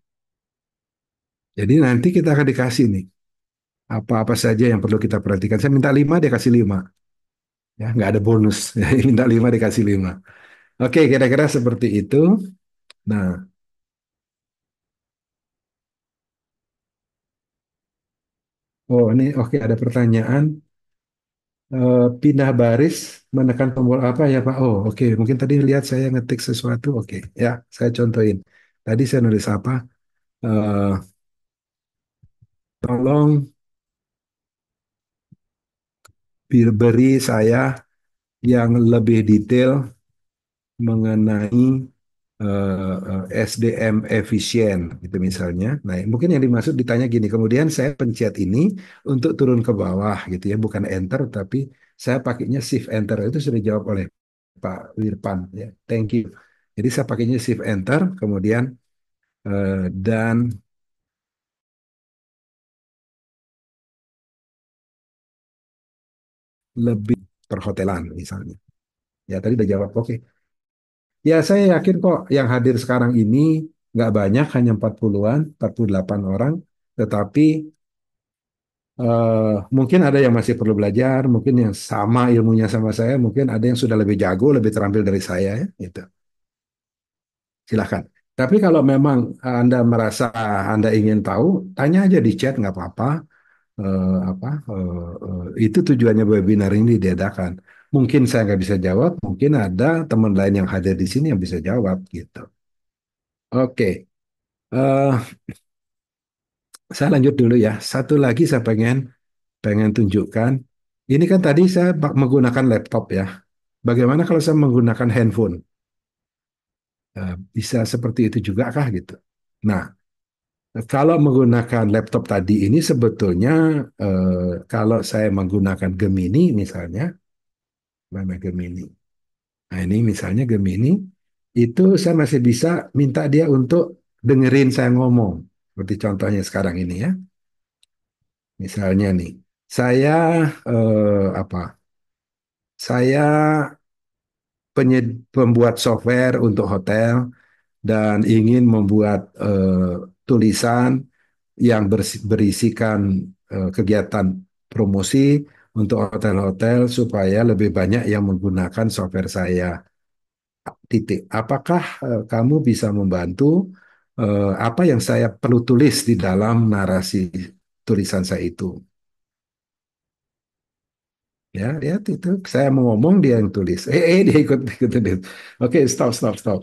Jadi nanti kita akan dikasih nih apa-apa saja yang perlu kita perhatikan. Saya minta 5, dia kasih 5. Ya, nggak ada bonus. Minta 5, dikasih 5. Oke, kira-kira seperti itu. Nah, oh ini oke ada pertanyaan. Pindah baris menekan tombol apa ya Pak? Oh oke, mungkin tadi lihat saya ngetik sesuatu. Oke, ya saya contohin. Tadi saya nulis apa? Eh, Tolong beri saya yang lebih detail mengenai SDM efisien gitu misalnya. Nah, mungkin yang dimaksud ditanya gini, kemudian saya pencet ini untuk turun ke bawah gitu ya, bukan enter tapi saya pakainya shift enter itu sudah dijawab oleh Pak Wirpan ya. Thank you. Jadi saya pakainya shift enter kemudian dan lebih perhotelan misalnya. Ya tadi udah jawab. Oke. Ya saya yakin kok yang hadir sekarang ini nggak banyak, hanya 40-an, 48 orang. Tetapi mungkin ada yang masih perlu belajar, mungkin yang sama ilmunya sama saya, mungkin ada yang sudah lebih jago, lebih terampil dari saya, ya, gitu. Silahkan. Tapi kalau memang Anda merasa Anda ingin tahu, tanya aja di chat nggak apa-apa. Itu tujuannya webinar ini diadakan. Mungkin saya nggak bisa jawab, mungkin ada teman lain yang hadir di sini yang bisa jawab gitu. Oke, eh, saya lanjut dulu ya. Satu lagi saya pengen pengen tunjukkan. Ini kan tadi saya menggunakan laptop ya. Bagaimana kalau saya menggunakan handphone? Bisa seperti itu juga kah gitu? Nah, kalau menggunakan laptop tadi ini sebetulnya kalau saya menggunakan Gemini misalnya, mana Gemini? Nah ini misalnya Gemini, itu saya masih bisa minta dia untuk dengerin saya ngomong. Seperti contohnya sekarang ini ya. Misalnya nih, saya apa? Saya pembuat software untuk hotel dan ingin membuat tulisan yang berisikan kegiatan promosi untuk hotel-hotel supaya lebih banyak yang menggunakan software saya. Titik. Apakah kamu bisa membantu apa yang saya perlu tulis di dalam narasi tulisan saya itu? Ya, lihat itu. Saya mau ngomong dia yang tulis. Dia ikut ikut tulis. Oke, stop, stop, stop.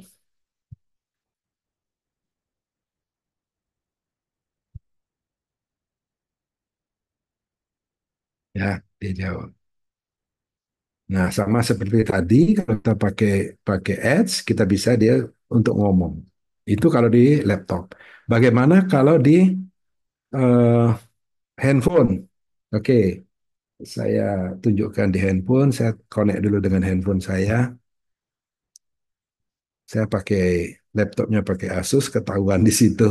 Ya, dia jawab. Nah, sama seperti tadi, kalau kita pakai pakai Ads, kita bisa dia untuk ngomong. Itu kalau di laptop. Bagaimana kalau di eh, handphone? Oke, saya tunjukkan di handphone. Saya connect dulu dengan handphone saya. Saya pakai laptopnya pakai Asus, ketahuan di situ.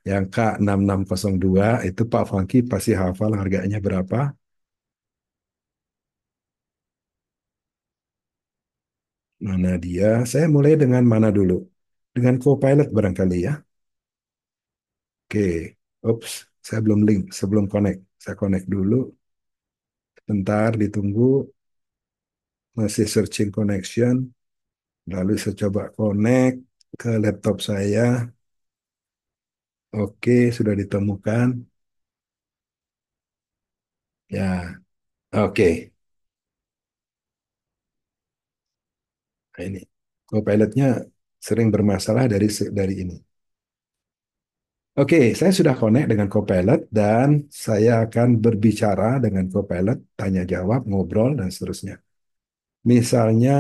Yang K6602 itu Pak Fangki pasti hafal harganya berapa. Mana dia? Saya mulai dengan mana dulu? Dengan Copilot barangkali ya. Oke, Ups, saya belum link, sebelum connect. Saya connect dulu, bentar ditunggu, masih searching connection. Lalu saya coba connect ke laptop saya. Oke, sudah ditemukan. Ya, oke. Nah, ini Copilotnya sering bermasalah dari ini. Oke, saya sudah connect dengan Copilot dan saya akan berbicara dengan Copilot, tanya jawab, ngobrol dan seterusnya. Misalnya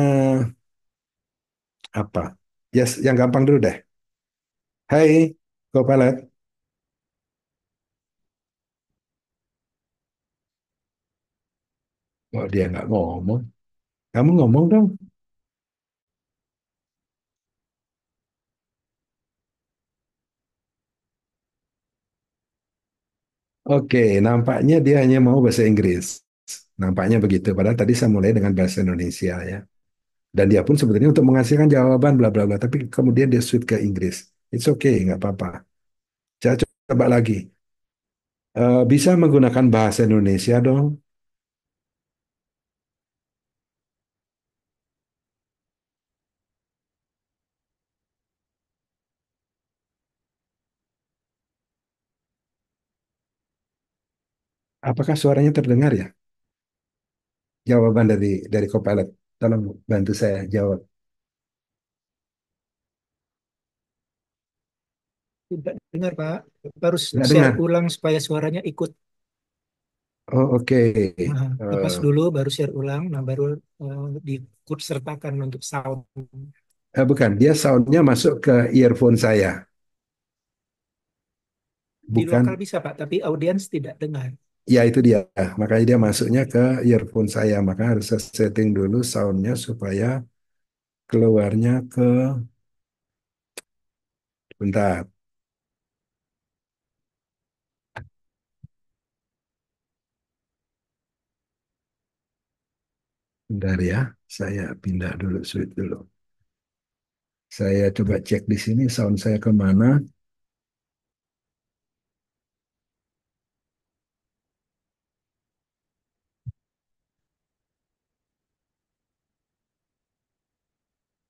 apa? Yes, yang gampang dulu deh. Hai, Copilot. Oh, dia nggak ngomong. Kamu ngomong dong. Oke, nampaknya dia hanya mau bahasa Inggris. Nampaknya begitu. Padahal tadi saya mulai dengan bahasa Indonesia ya. Dan dia pun sebetulnya untuk menghasilkan jawaban bla bla bla. Tapi kemudian dia switch ke Inggris. It's okay, nggak apa-apa. Saya coba lagi. Bisa menggunakan bahasa Indonesia dong. Apakah suaranya terdengar ya? Jawaban dari Copilot. Tolong bantu saya jawab. Tidak dengar, Pak. Harus Nggak share dengar. ulang supaya suaranya ikut. Oh, oke. Nah, lepas Eh, dulu baru share ulang, nah baru diikut sertakan untuk sound. bukan, dia soundnya masuk ke earphone saya. Di lokal Bukan, bisa, Pak, tapi audiens tidak dengar. ya itu dia. Makanya dia masuknya ke earphone saya. Maka harus saya setting dulu soundnya supaya keluarnya ke... Bentar, bentar ya. Saya pindah dulu, switch dulu. Saya coba cek di sini sound saya kemana.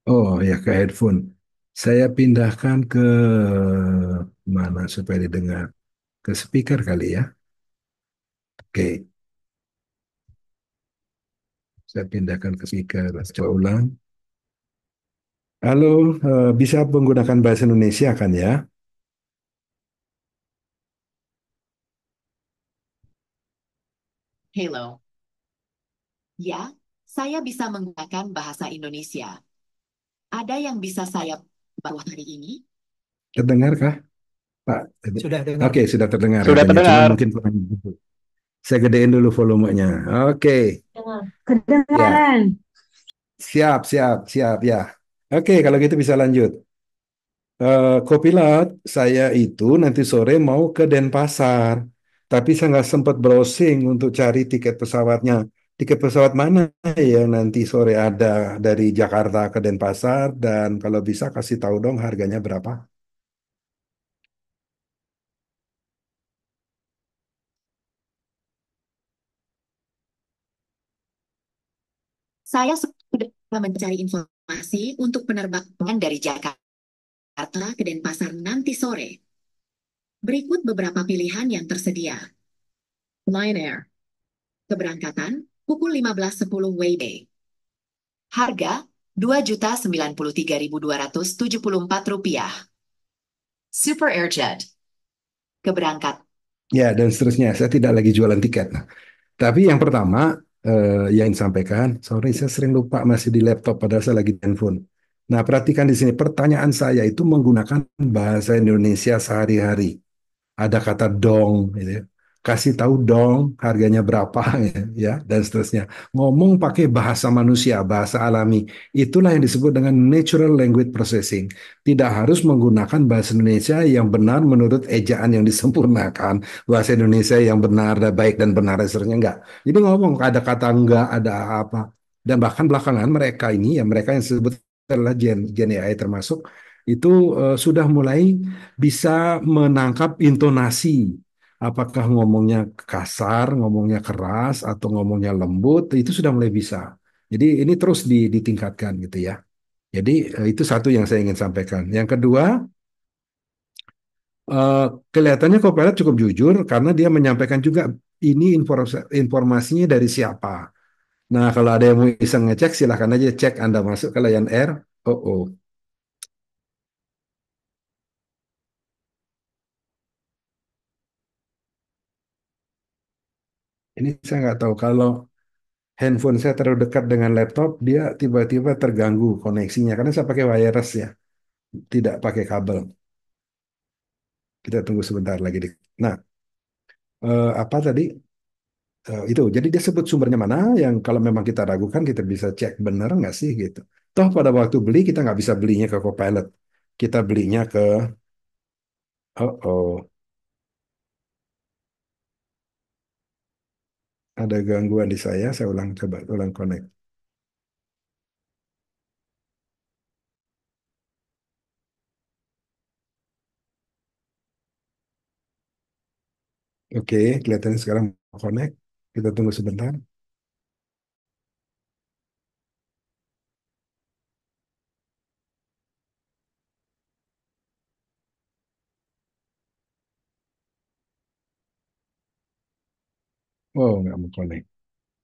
Oh ya, ke headphone. Saya pindahkan ke mana supaya didengar? Ke speaker kali ya. Oke, saya pindahkan ke speaker. Coba ulang. Halo, bisa menggunakan bahasa Indonesia kan ya? Hello. Ya, saya bisa menggunakan bahasa Indonesia. Ada yang bisa saya bawa hari ini? Terdengar kah, Pak? Sudah dengar, Oke, Pak. sudah terdengar Sudah katanya. Cuman terdengar. mungkin kurang. Saya gedein dulu volumenya. Oke, ya. Kedengaran. Siap, siap, siap, ya. Oke, kalau gitu bisa lanjut. Kopilot, saya itu nanti sore mau ke Denpasar, tapi saya nggak sempat browsing untuk cari tiket pesawatnya. Tiket pesawat mana yang nanti sore ada dari Jakarta ke Denpasar, dan kalau bisa kasih tahu dong harganya berapa? Saya sudah mencari informasi untuk penerbangan dari Jakarta ke Denpasar nanti sore. Berikut beberapa pilihan yang tersedia. Lion Air. Keberangkatan pukul 15.10 WIB. Harga Rp2.093.274. Super Airjet. Keberangkat. Ya, dan seterusnya. Saya tidak lagi jualan tiket. Nah, tapi yang pertama yang disampaikan, sorry saya sering lupa masih di laptop padahal saya lagi di handphone. Nah, perhatikan di sini pertanyaan saya itu menggunakan bahasa Indonesia sehari-hari. Ada kata dong, gitu ya. Kasih tahu dong harganya berapa ya, dan seterusnya. Ngomong pakai bahasa manusia, bahasa alami. Itulah yang disebut dengan natural language processing. Tidak harus menggunakan bahasa Indonesia yang benar menurut ejaan yang disempurnakan, bahasa Indonesia yang benar dan baik dan benar dan seterusnya enggak. Jadi ngomong ada kata enggak, ada apa. Dan bahkan belakangan mereka ini ya mereka yang disebut adalah Gen AI termasuk itu sudah mulai bisa menangkap intonasi. Apakah ngomongnya kasar, ngomongnya keras, atau ngomongnya lembut, itu sudah mulai bisa. Jadi ini terus ditingkatkan gitu ya. Jadi itu satu yang saya ingin sampaikan. Yang kedua, eh, kelihatannya Copilot cukup jujur karena dia menyampaikan juga ini informasinya dari siapa. Nah, kalau ada yang mau iseng ngecek, silahkan aja cek Anda masuk ke Lion Air. Oh, oh. Ini saya nggak tahu kalau handphone saya terlalu dekat dengan laptop, dia tiba-tiba terganggu koneksinya karena saya pakai wireless ya, tidak pakai kabel. Kita tunggu sebentar lagi. Nah, apa tadi? Itu. Jadi dia sebut sumbernya mana yang kalau memang kita ragukan kita bisa cek benar nggak sih gitu. Toh pada waktu beli kita nggak bisa belinya ke Copilot. Kita belinya ke oh, oh, ada gangguan di saya ulang coba ulang connect. Oke, kelihatannya sekarang mau connect. Kita tunggu sebentar. Oh, nggak mau connect.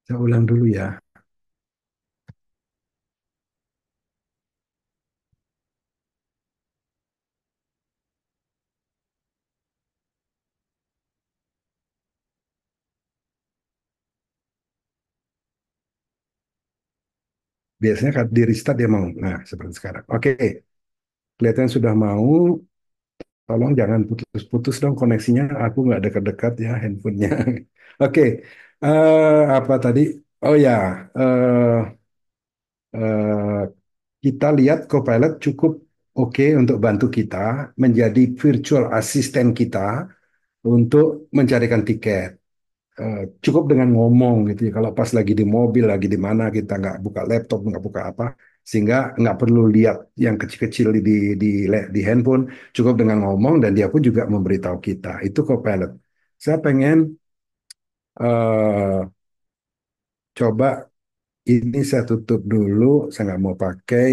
Saya ulang dulu ya. Biasanya kan di restart dia mau. Nah, seperti sekarang. Oke, kelihatan sudah mau. Tolong jangan putus-putus dong koneksinya. Aku nggak dekat-dekat ya handphonenya. Oke, apa tadi? Oh ya, eh, kita lihat Copilot cukup oke untuk bantu kita menjadi virtual assistant kita untuk mencarikan tiket. Cukup dengan ngomong gitu ya. Kalau pas lagi di mobil, lagi di mana kita nggak buka laptop, nggak buka apa, sehingga nggak perlu lihat yang kecil-kecil di handphone. Cukup dengan ngomong dan dia pun juga memberitahu kita. Itu Copilot. Saya pengen eh, coba ini saya tutup dulu. Saya nggak mau pakai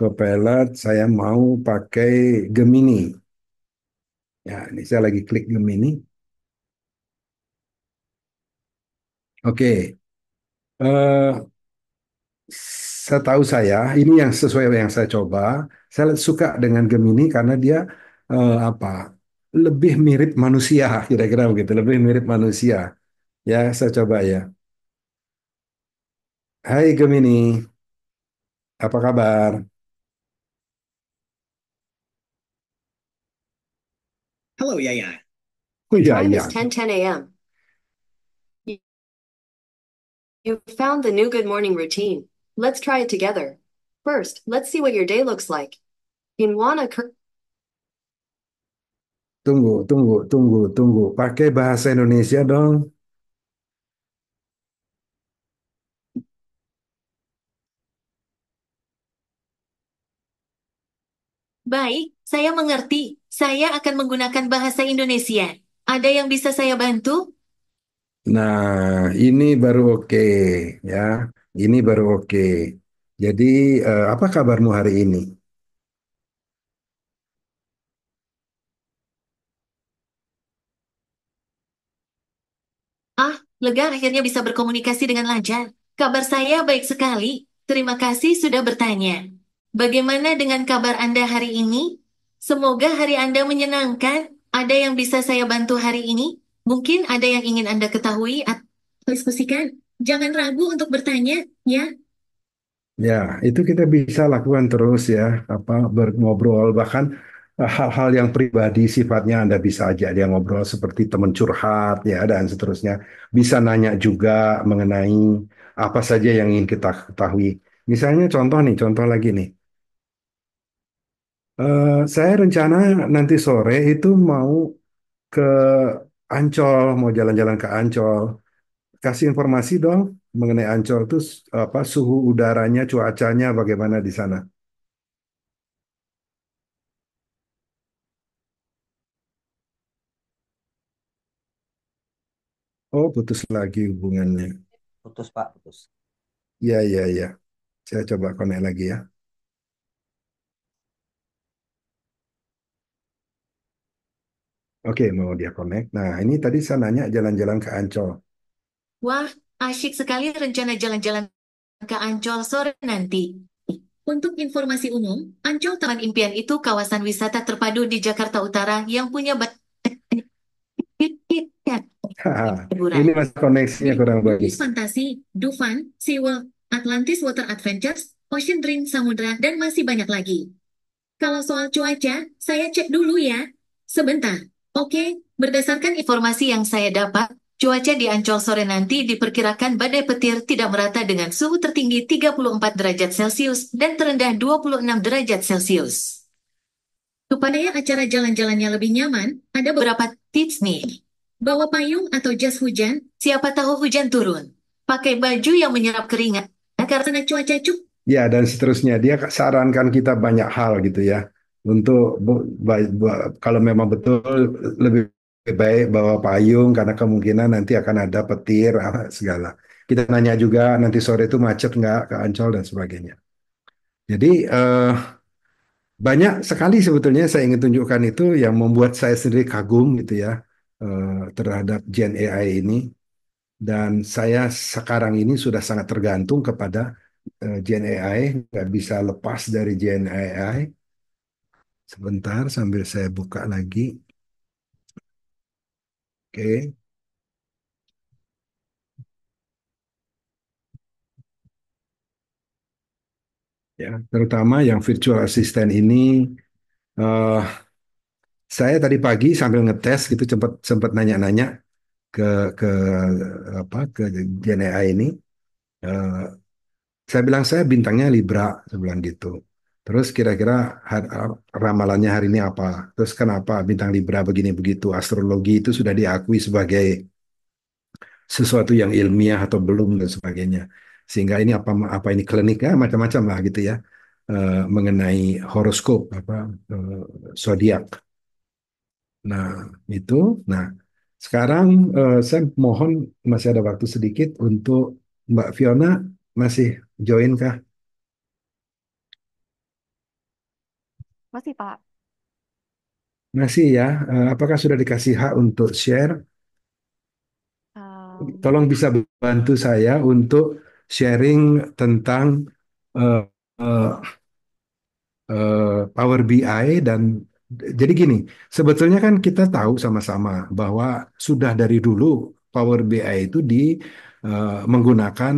Copilot, saya mau pakai Gemini. Ya, ini saya lagi klik Gemini. Oke, eh, setahu saya, ini yang sesuai yang saya coba. Saya suka dengan Gemini karena dia apa? Lebih mirip manusia, kira-kira begitu. Lebih mirip manusia. Ya, saya coba ya. Hai Gemini, apa kabar? Hello, Yaya. Oh The iya, time iya. is 10:10 a.m. You found the new good morning routine. Let's try it together. First, let's see what your day looks like. In Wana Tunggu. Pakai bahasa Indonesia dong. Baik, saya mengerti. Saya akan menggunakan bahasa Indonesia. Ada yang bisa saya bantu? Nah, ini baru oke, ya. Ini baru oke. Jadi, apa kabarmu hari ini? Ah, lega akhirnya bisa berkomunikasi dengan lancar. Kabar saya baik sekali. Terima kasih sudah bertanya. Bagaimana dengan kabar Anda hari ini? Semoga hari Anda menyenangkan. Ada yang bisa saya bantu hari ini? Mungkin ada yang ingin Anda ketahui atau diskusikan. Jangan ragu untuk bertanya, ya. Ya, itu kita bisa lakukan terus ya, apa ngobrol bahkan hal-hal yang pribadi sifatnya Anda bisa ajak dia ngobrol seperti teman curhat ya dan seterusnya. Bisa nanya juga mengenai apa saja yang ingin kita ketahui. Misalnya contoh nih, contoh lagi nih. Saya rencana nanti sore itu mau ke Ancol, mau jalan-jalan ke Ancol. Kasih informasi dong mengenai Ancol itu apa suhu udaranya, cuacanya bagaimana di sana. Oh, putus lagi hubungannya. Putus Pak, putus. Ya. Saya coba connect lagi ya. Oke, mau dia connect. Nah, ini tadi saya nanya jalan-jalan ke Ancol. Wah, asyik sekali rencana jalan-jalan ke Ancol sore nanti. Untuk informasi umum, Ancol Taman Impian itu kawasan wisata terpadu di Jakarta Utara yang punya banyak Haha, hiburan. ini masih koneksinya kurang bagus. Bugis Fantasi, Dufan, SeaWorld, Atlantis Water Adventures, Ocean Dream Samudra, dan masih banyak lagi. Kalau soal cuaca, saya cek dulu ya. Sebentar. Oke, berdasarkan informasi yang saya dapat, cuaca di Ancol sore nanti diperkirakan badai petir tidak merata dengan suhu tertinggi 34 derajat Celcius dan terendah 26 derajat Celcius. Supaya acara jalan-jalannya lebih nyaman, ada beberapa tips nih. Bawa payung atau jas hujan, siapa tahu hujan turun. Pakai baju yang menyerap keringat, karena cuaca cukup. Ya, dan seterusnya. Dia sarankan kita banyak hal gitu ya. Untuk kalau memang betul lebih baik bawa payung karena kemungkinan nanti akan ada petir segala. Kita nanya juga nanti sore itu macet nggak ke Ancol dan sebagainya. Jadi banyak sekali sebetulnya saya ingin tunjukkan itu yang membuat saya sendiri kagum gitu ya terhadap Gen AI ini. Dan saya sekarang ini sudah sangat tergantung kepada Gen AI, nggak bisa lepas dari Gen AI. Sebentar sambil saya buka lagi. Oke, ya, terutama yang virtual assistant ini, eh, saya tadi pagi sambil ngetes gitu sempat sempat nanya-nanya ke ke ke Gen AI ini. Eh, saya bilang saya bintangnya Libra, saya bilang gitu. Terus kira-kira ramalannya hari ini apa? Terus kenapa bintang Libra begini begitu? Astrologi itu sudah diakui sebagai sesuatu yang ilmiah atau belum dan sebagainya. Sehingga ini apa apa ini kliniknya macam-macam lah gitu ya. Mengenai horoskop eh, zodiak. Nah, itu. Nah, sekarang saya mohon masih ada waktu sedikit untuk Mbak Fiona masih join kah? Masih, Pak. Masih ya, apakah sudah dikasih hak untuk share? Tolong bisa bantu saya untuk sharing tentang eh, eh, Power BI dan jadi gini, sebetulnya kan kita tahu sama-sama bahwa sudah dari dulu Power BI itu menggunakan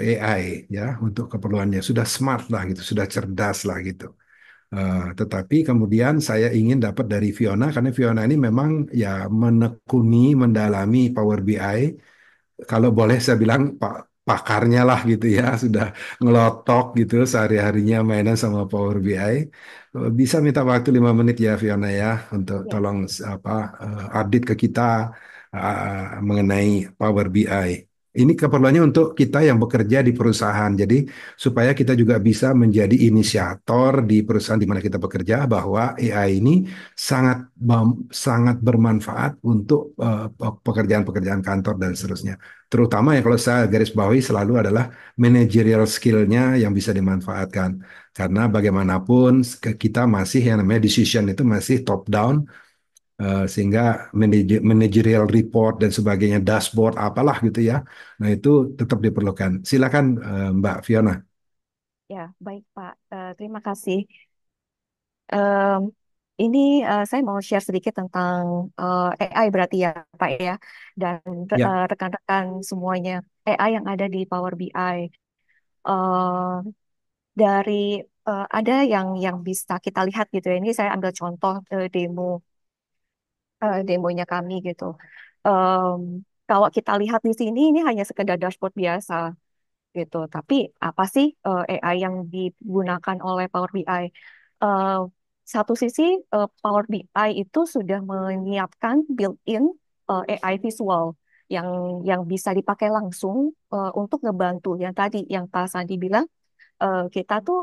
AI ya untuk keperluannya, sudah smart lah gitu, sudah cerdas lah gitu. Tetapi kemudian saya ingin dapat dari Fiona karena Fiona ini memang ya menekuni, mendalami Power BI, kalau boleh saya bilang pakarnya lah gitu ya, sudah ngelotok gitu sehari-harinya mainan sama Power BI. Bisa minta waktu 5 menit ya Fiona ya untuk Ya, tolong apa update ke kita mengenai Power BI. Ini keperluannya untuk kita yang bekerja di perusahaan. Jadi supaya kita juga bisa menjadi inisiator di perusahaan di mana kita bekerja bahwa AI ini sangat bermanfaat untuk pekerjaan-pekerjaan kantor dan seterusnya. Terutama ya kalau saya garis bawahi selalu adalah managerial skill-nya yang bisa dimanfaatkan. Karena bagaimanapun kita masih yang namanya decision itu masih top down, sehingga managerial report dan sebagainya, dashboard apalah gitu ya. Nah itu tetap diperlukan. Silakan Mbak Fiona. ya, baik, Pak. Terima kasih. Em, ini saya mau share sedikit tentang AI berarti ya, Pak ya, dan Ya, rekan-rekan semuanya AI yang ada di Power BI. Eh, dari ada yang bisa kita lihat gitu ya. Ini saya ambil contoh demonya kami gitu. Em, Kalau kita lihat di sini ini hanya sekedar dashboard biasa gitu. Tapi apa sih AI yang digunakan oleh Power BI? Eh, Satu sisi Power BI itu sudah menyiapkan built-in AI visual yang bisa dipakai langsung untuk ngebantu yang tadi yang Pak Sandi bilang kita tuh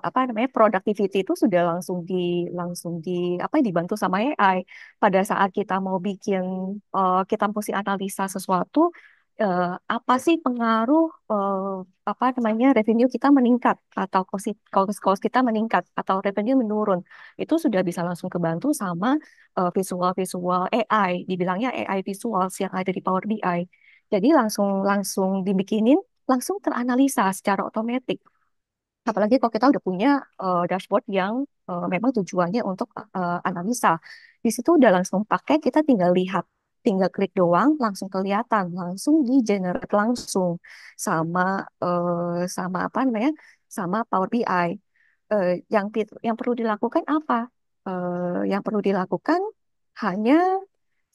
apa namanya productivity itu sudah langsung di apa dibantu sama AI pada saat kita mau bikin kita mesti analisa sesuatu apa sih pengaruh apa namanya revenue kita meningkat atau cost kita meningkat atau revenue menurun itu sudah bisa langsung kebantu sama visual-visual AI dibilangnya AI visuals yang ada di Power BI jadi langsung langsung dibikinin langsung teranalisa secara otomatis. Apalagi kalau kita udah punya dashboard yang memang tujuannya untuk analisa. Di situ udah langsung pakai, kita tinggal lihat, tinggal klik doang, langsung kelihatan, langsung di generate langsung sama sama apa namanya, sama Power BI. Yang perlu dilakukan apa? Yang perlu dilakukan hanya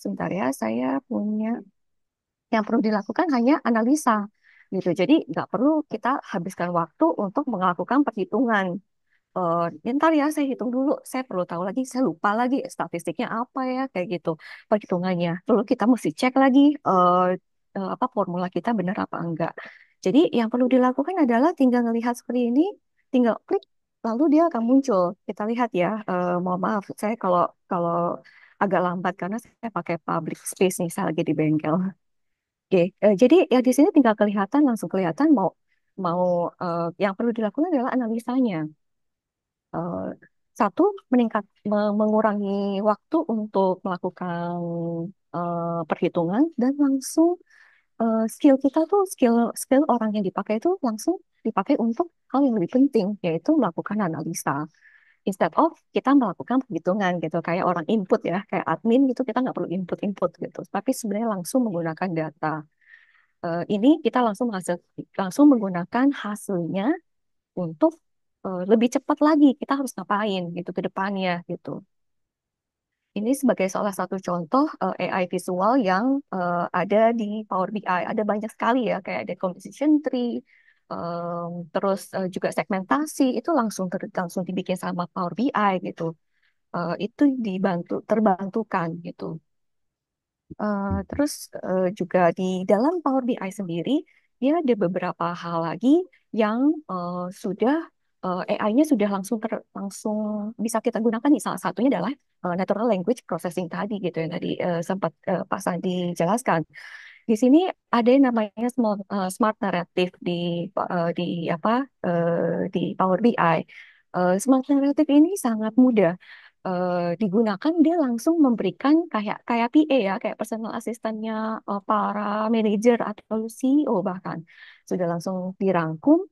sebentar ya, saya punya yang perlu dilakukan hanya analisa gitu. Jadi nggak perlu kita habiskan waktu untuk melakukan perhitungan. Ntar ya saya hitung dulu, saya perlu tahu lagi, saya lupa lagi statistiknya apa ya kayak gitu perhitungannya. Lalu kita mesti cek lagi apa formula kita benar apa enggak. Jadi yang perlu dilakukan adalah tinggal melihat seperti ini, tinggal klik, lalu dia akan muncul. Kita lihat ya, mohon maaf, saya kalau kalau agak lambat karena saya pakai public space nih, saya lagi di bengkel. Oke, jadi ya di sini tinggal kelihatan, langsung kelihatan mau mau yang perlu dilakukan adalah analisanya. Eh, Satu, mengurangi waktu untuk melakukan perhitungan dan langsung skill kita tuh skill skill orang yang dipakai itu langsung dipakai untuk hal yang lebih penting yaitu melakukan analisa instead of kita melakukan perhitungan gitu kayak orang input ya kayak admin gitu kita nggak perlu input gitu tapi sebenarnya langsung menggunakan data. Ini kita langsung menggunakan hasilnya untuk lebih cepat lagi kita harus ngapain gitu ke depannya gitu. Ini sebagai salah satu contoh AI visual yang ada di Power BI. Ada banyak sekali ya kayak ada composition tree, terus juga segmentasi itu langsung dibikin sama Power BI gitu. Itu terbantukan gitu. Terus juga di dalam Power BI sendiri, dia ada beberapa hal lagi yang sudah AI-nya sudah langsung bisa kita gunakan. Nih. Salah satunya adalah natural language processing tadi gitu yang tadi sempat Pak Sandi jelaskan. Di sini ada yang namanya smart narrative di apa di Power BI. Smart narrative ini sangat mudah digunakan. Dia langsung memberikan kayak kayak PA ya, kayak personal asistannya para manajer atau CEO bahkan sudah langsung dirangkum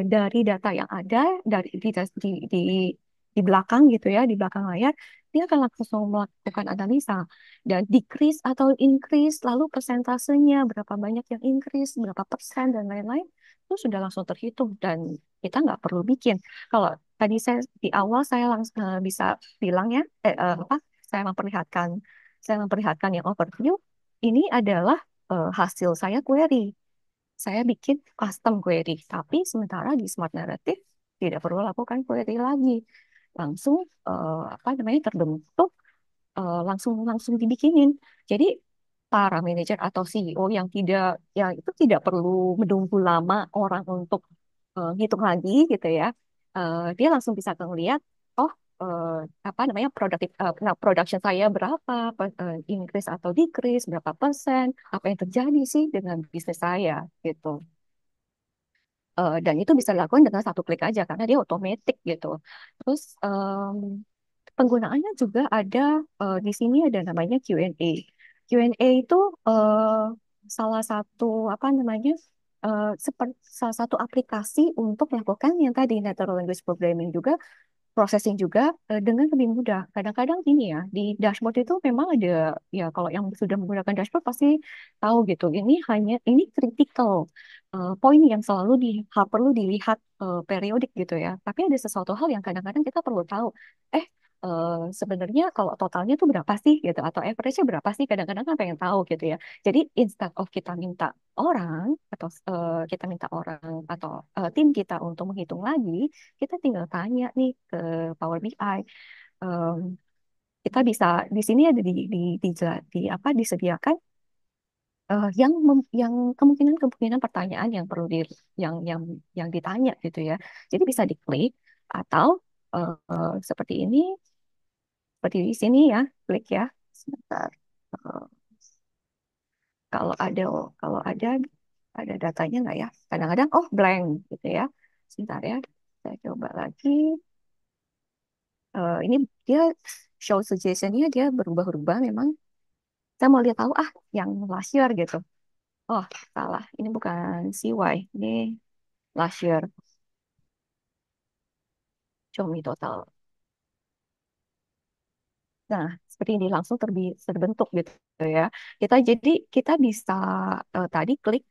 dari data yang ada di belakang gitu ya, di belakang layar, dia akan langsung melakukan analisa dan decrease atau increase, lalu persentasenya berapa banyak yang increase, berapa persen dan lain-lain, itu sudah langsung terhitung dan kita nggak perlu bikin. Kalau tadi saya di awal saya langsung bisa bilang ya, apa? Saya memperlihatkan, saya memperlihatkan yang overview. Ini adalah hasil saya query. Saya bikin custom query, tapi sementara di Smart Narrative tidak perlu lakukan query lagi, langsung apa namanya terbentuk, langsung langsung dibikinin. Jadi para manajer atau CEO yang itu tidak perlu menunggu lama orang untuk ngitung lagi gitu ya. Dia langsung bisa ngeliat, oh eh, apa namanya production saya berapa, increase atau decrease berapa persen, apa yang terjadi sih dengan bisnis saya gitu. Dan itu bisa dilakukan dengan satu klik aja karena dia otomatis gitu. Terus penggunaannya juga ada, di sini ada namanya Q&A. Q&A itu salah satu apa namanya, seperti salah satu aplikasi untuk melakukan yang tadi natural language programming juga, processing juga, dengan lebih mudah. Kadang-kadang gini ya, di dashboard itu memang ada, ya kalau yang sudah menggunakan dashboard pasti tahu gitu. Ini critical poin yang selalu perlu dilihat periodik gitu ya. Tapi ada sesuatu hal yang kadang-kadang kita perlu tahu. Eh sebenarnya kalau totalnya tuh berapa sih gitu, atau average-nya berapa sih? Kadang-kadang kan pengen tahu gitu ya. Jadi instead of kita minta orang atau kita minta orang atau tim kita untuk menghitung lagi, kita tinggal tanya nih ke Power BI. Em, kita bisa di sini ada di apa disediakan yang kemungkinan pertanyaan yang perlu yang ditanya gitu ya. Jadi bisa diklik atau seperti ini, seperti di sini ya, klik ya. Sebentar. Eh, kalau ada datanya nggak ya? Kadang-kadang oh blank gitu ya. Sebentar ya. Saya coba lagi. Ini dia show suggestion-nya dia berubah-ubah memang. Saya mau lihat tahu yang last year gitu. Oh, salah. Ini bukan CY. Ini last year. Show me total. Nah, seperti ini langsung terbentuk gitu ya. Kita bisa tadi klik,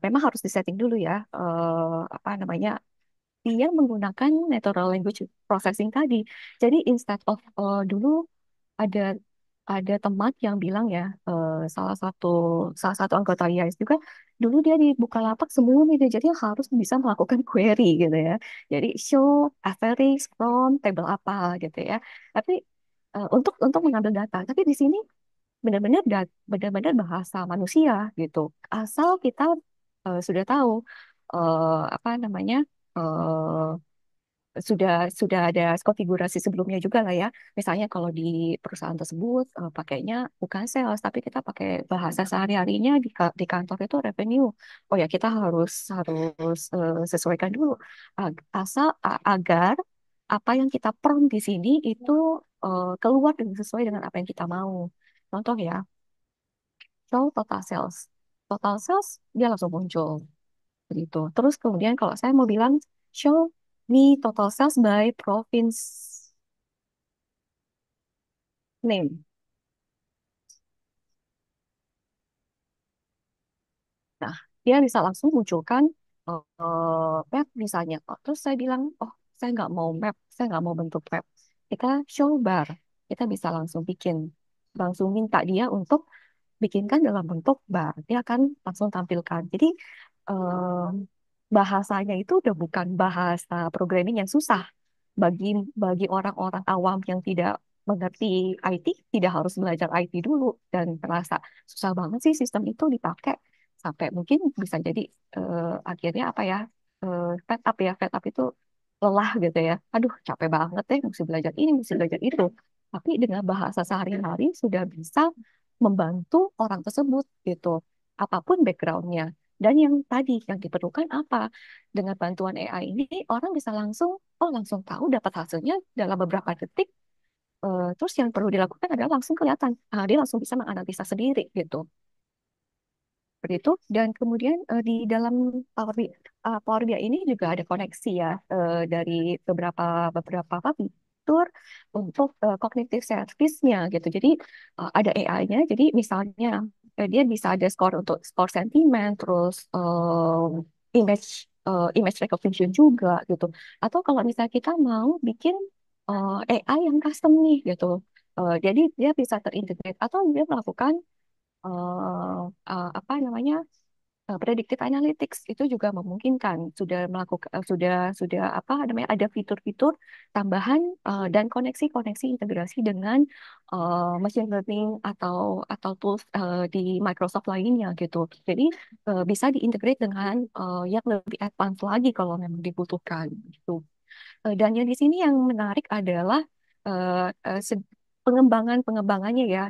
memang harus disetting dulu ya, apa namanya, dia menggunakan natural language processing tadi. Jadi instead of dulu ada teman yang bilang ya, salah satu anggota IAS juga dulu dia di Bukalapak sebelum itu jadi harus bisa melakukan query gitu ya. Jadi show asterisk from table apa gitu ya. Tapi untuk mengambil data, tapi di sini benar-benar bahasa manusia gitu. Asal kita sudah tahu apa namanya, sudah ada konfigurasi sebelumnya juga lah ya. Misalnya kalau di perusahaan tersebut pakainya bukan sales, tapi kita pakai bahasa sehari-harinya di kantor itu revenue. Oh ya, kita harus sesuaikan dulu agar apa yang kita prompt di sini itu keluar dengan sesuai dengan apa yang kita mau. Contoh ya, show total sales. Total sales dia langsung muncul gitu. Terus kemudian kalau saya mau bilang show me total sales by province name. Nah, dia bisa langsung munculkan map misalnya. Oh, terus saya bilang, oh saya nggak mau map, saya nggak mau bentuk map. Kita show bar. Kita bisa langsung minta dia untuk bikinkan dalam bentuk bar. Dia akan langsung tampilkan. Jadi eh, bahasanya itu udah bukan bahasa programming yang susah bagi bagi orang-orang awam yang tidak mengerti IT, tidak harus belajar IT dulu dan merasa susah banget sih sistem itu dipakai, sampai mungkin bisa jadi akhirnya apa ya, fed up itu lelah gitu ya. Aduh capek banget deh, mesti belajar ini, mesti belajar itu. Tapi dengan bahasa sehari-hari sudah bisa membantu orang tersebut gitu, apapun backgroundnya. Dan yang tadi yang diperlukan apa? Dengan bantuan AI ini orang bisa langsung tahu dapat hasilnya dalam beberapa detik. Terus yang perlu dilakukan adalah langsung kelihatan. Dia langsung bisa menganalisa sendiri gitu. Seperti itu. Dan kemudian di dalam Power BI ini juga ada koneksi ya dari beberapa apa, fitur untuk cognitive service-nya gitu. Jadi ada AI-nya. Jadi misalnya dia bisa ada untuk skor sentimen, terus image recognition juga gitu. Atau kalau misalnya kita mau bikin AI yang custom nih gitu. Jadi dia bisa terintegrate atau dia melakukan apa namanya predictive analytics itu juga memungkinkan sudah apa namanya ada fitur-fitur tambahan dan koneksi-koneksi integrasi dengan machine learning atau tools di Microsoft lainnya gitu. Jadi bisa diintegrate dengan yang lebih advance lagi kalau memang dibutuhkan gitu. Dan yang di sini yang menarik adalah eh, eh, se- pengembangannya ya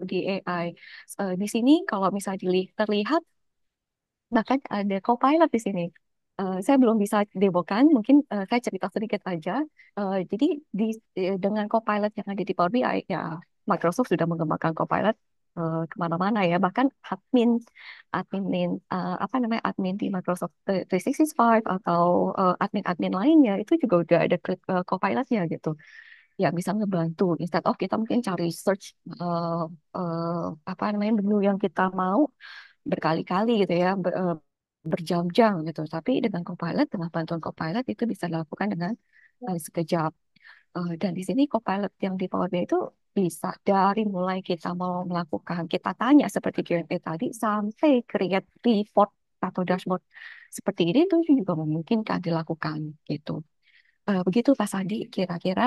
di AI. Di sini kalau misalnya terlihat bahkan ada Copilot di sini. Saya belum bisa demokan, mungkin saya cerita sedikit aja. Jadi dengan Copilot yang ada di Power BI, ya Microsoft sudah mengembangkan Copilot kemana-mana ya. Bahkan apa namanya admin di Microsoft 365 atau admin-admin lainnya itu juga udah ada Copilotnya gitu. Ya bisa ngebantu. Instead of kita mungkin cari search apa namanya menu yang kita mau berkali-kali gitu ya, berjam-jam gitu. Tapi dengan Copilot, dengan bantuan Copilot itu bisa dilakukan dengan sekejap. Dan di sini Copilot yang di Power BI itu bisa dari mulai kita mau melakukan, kita tanya seperti Q&A tadi, sampai create report atau dashboard seperti ini itu juga memungkinkan dilakukan gitu. Begitu Pak Sandi, kira-kira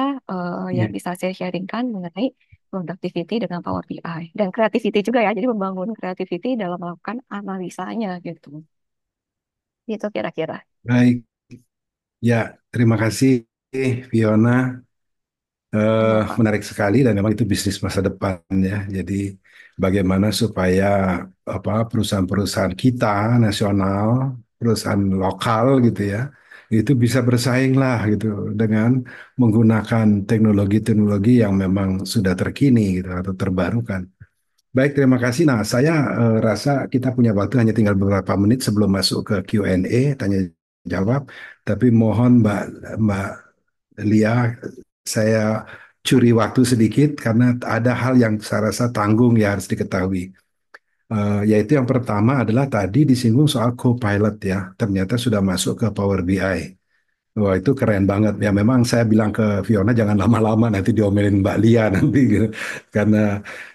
yang Ya. bisa saya sharingkan mengenai productivity dengan Power BI dan creativity juga ya, jadi membangun creativity dalam melakukan analisanya gitu. Gitu kira-kira. Baik, ya terima kasih Fiona. Sama Pak. Menarik sekali dan memang itu bisnis masa depan ya. Jadi bagaimana supaya apa perusahaan-perusahaan kita nasional, perusahaan lokal gitu ya, itu bisa bersaing lah gitu dengan menggunakan teknologi-teknologi yang memang sudah terkini gitu atau terbarukan. Baik, terima kasih. Nah, saya rasa kita punya waktu hanya tinggal beberapa menit sebelum masuk ke Q&A, tanya jawab. Tapi mohon Mbak Lia, saya curi waktu sedikit karena ada hal yang saya rasa tanggung ya harus diketahui. Yaitu yang pertama adalah tadi disinggung soal Copilot ya, ternyata sudah masuk ke Power BI. Wah itu keren banget ya. Memang saya bilang ke Fiona jangan lama-lama nanti diomelin Mbak Lia nanti gitu. Karena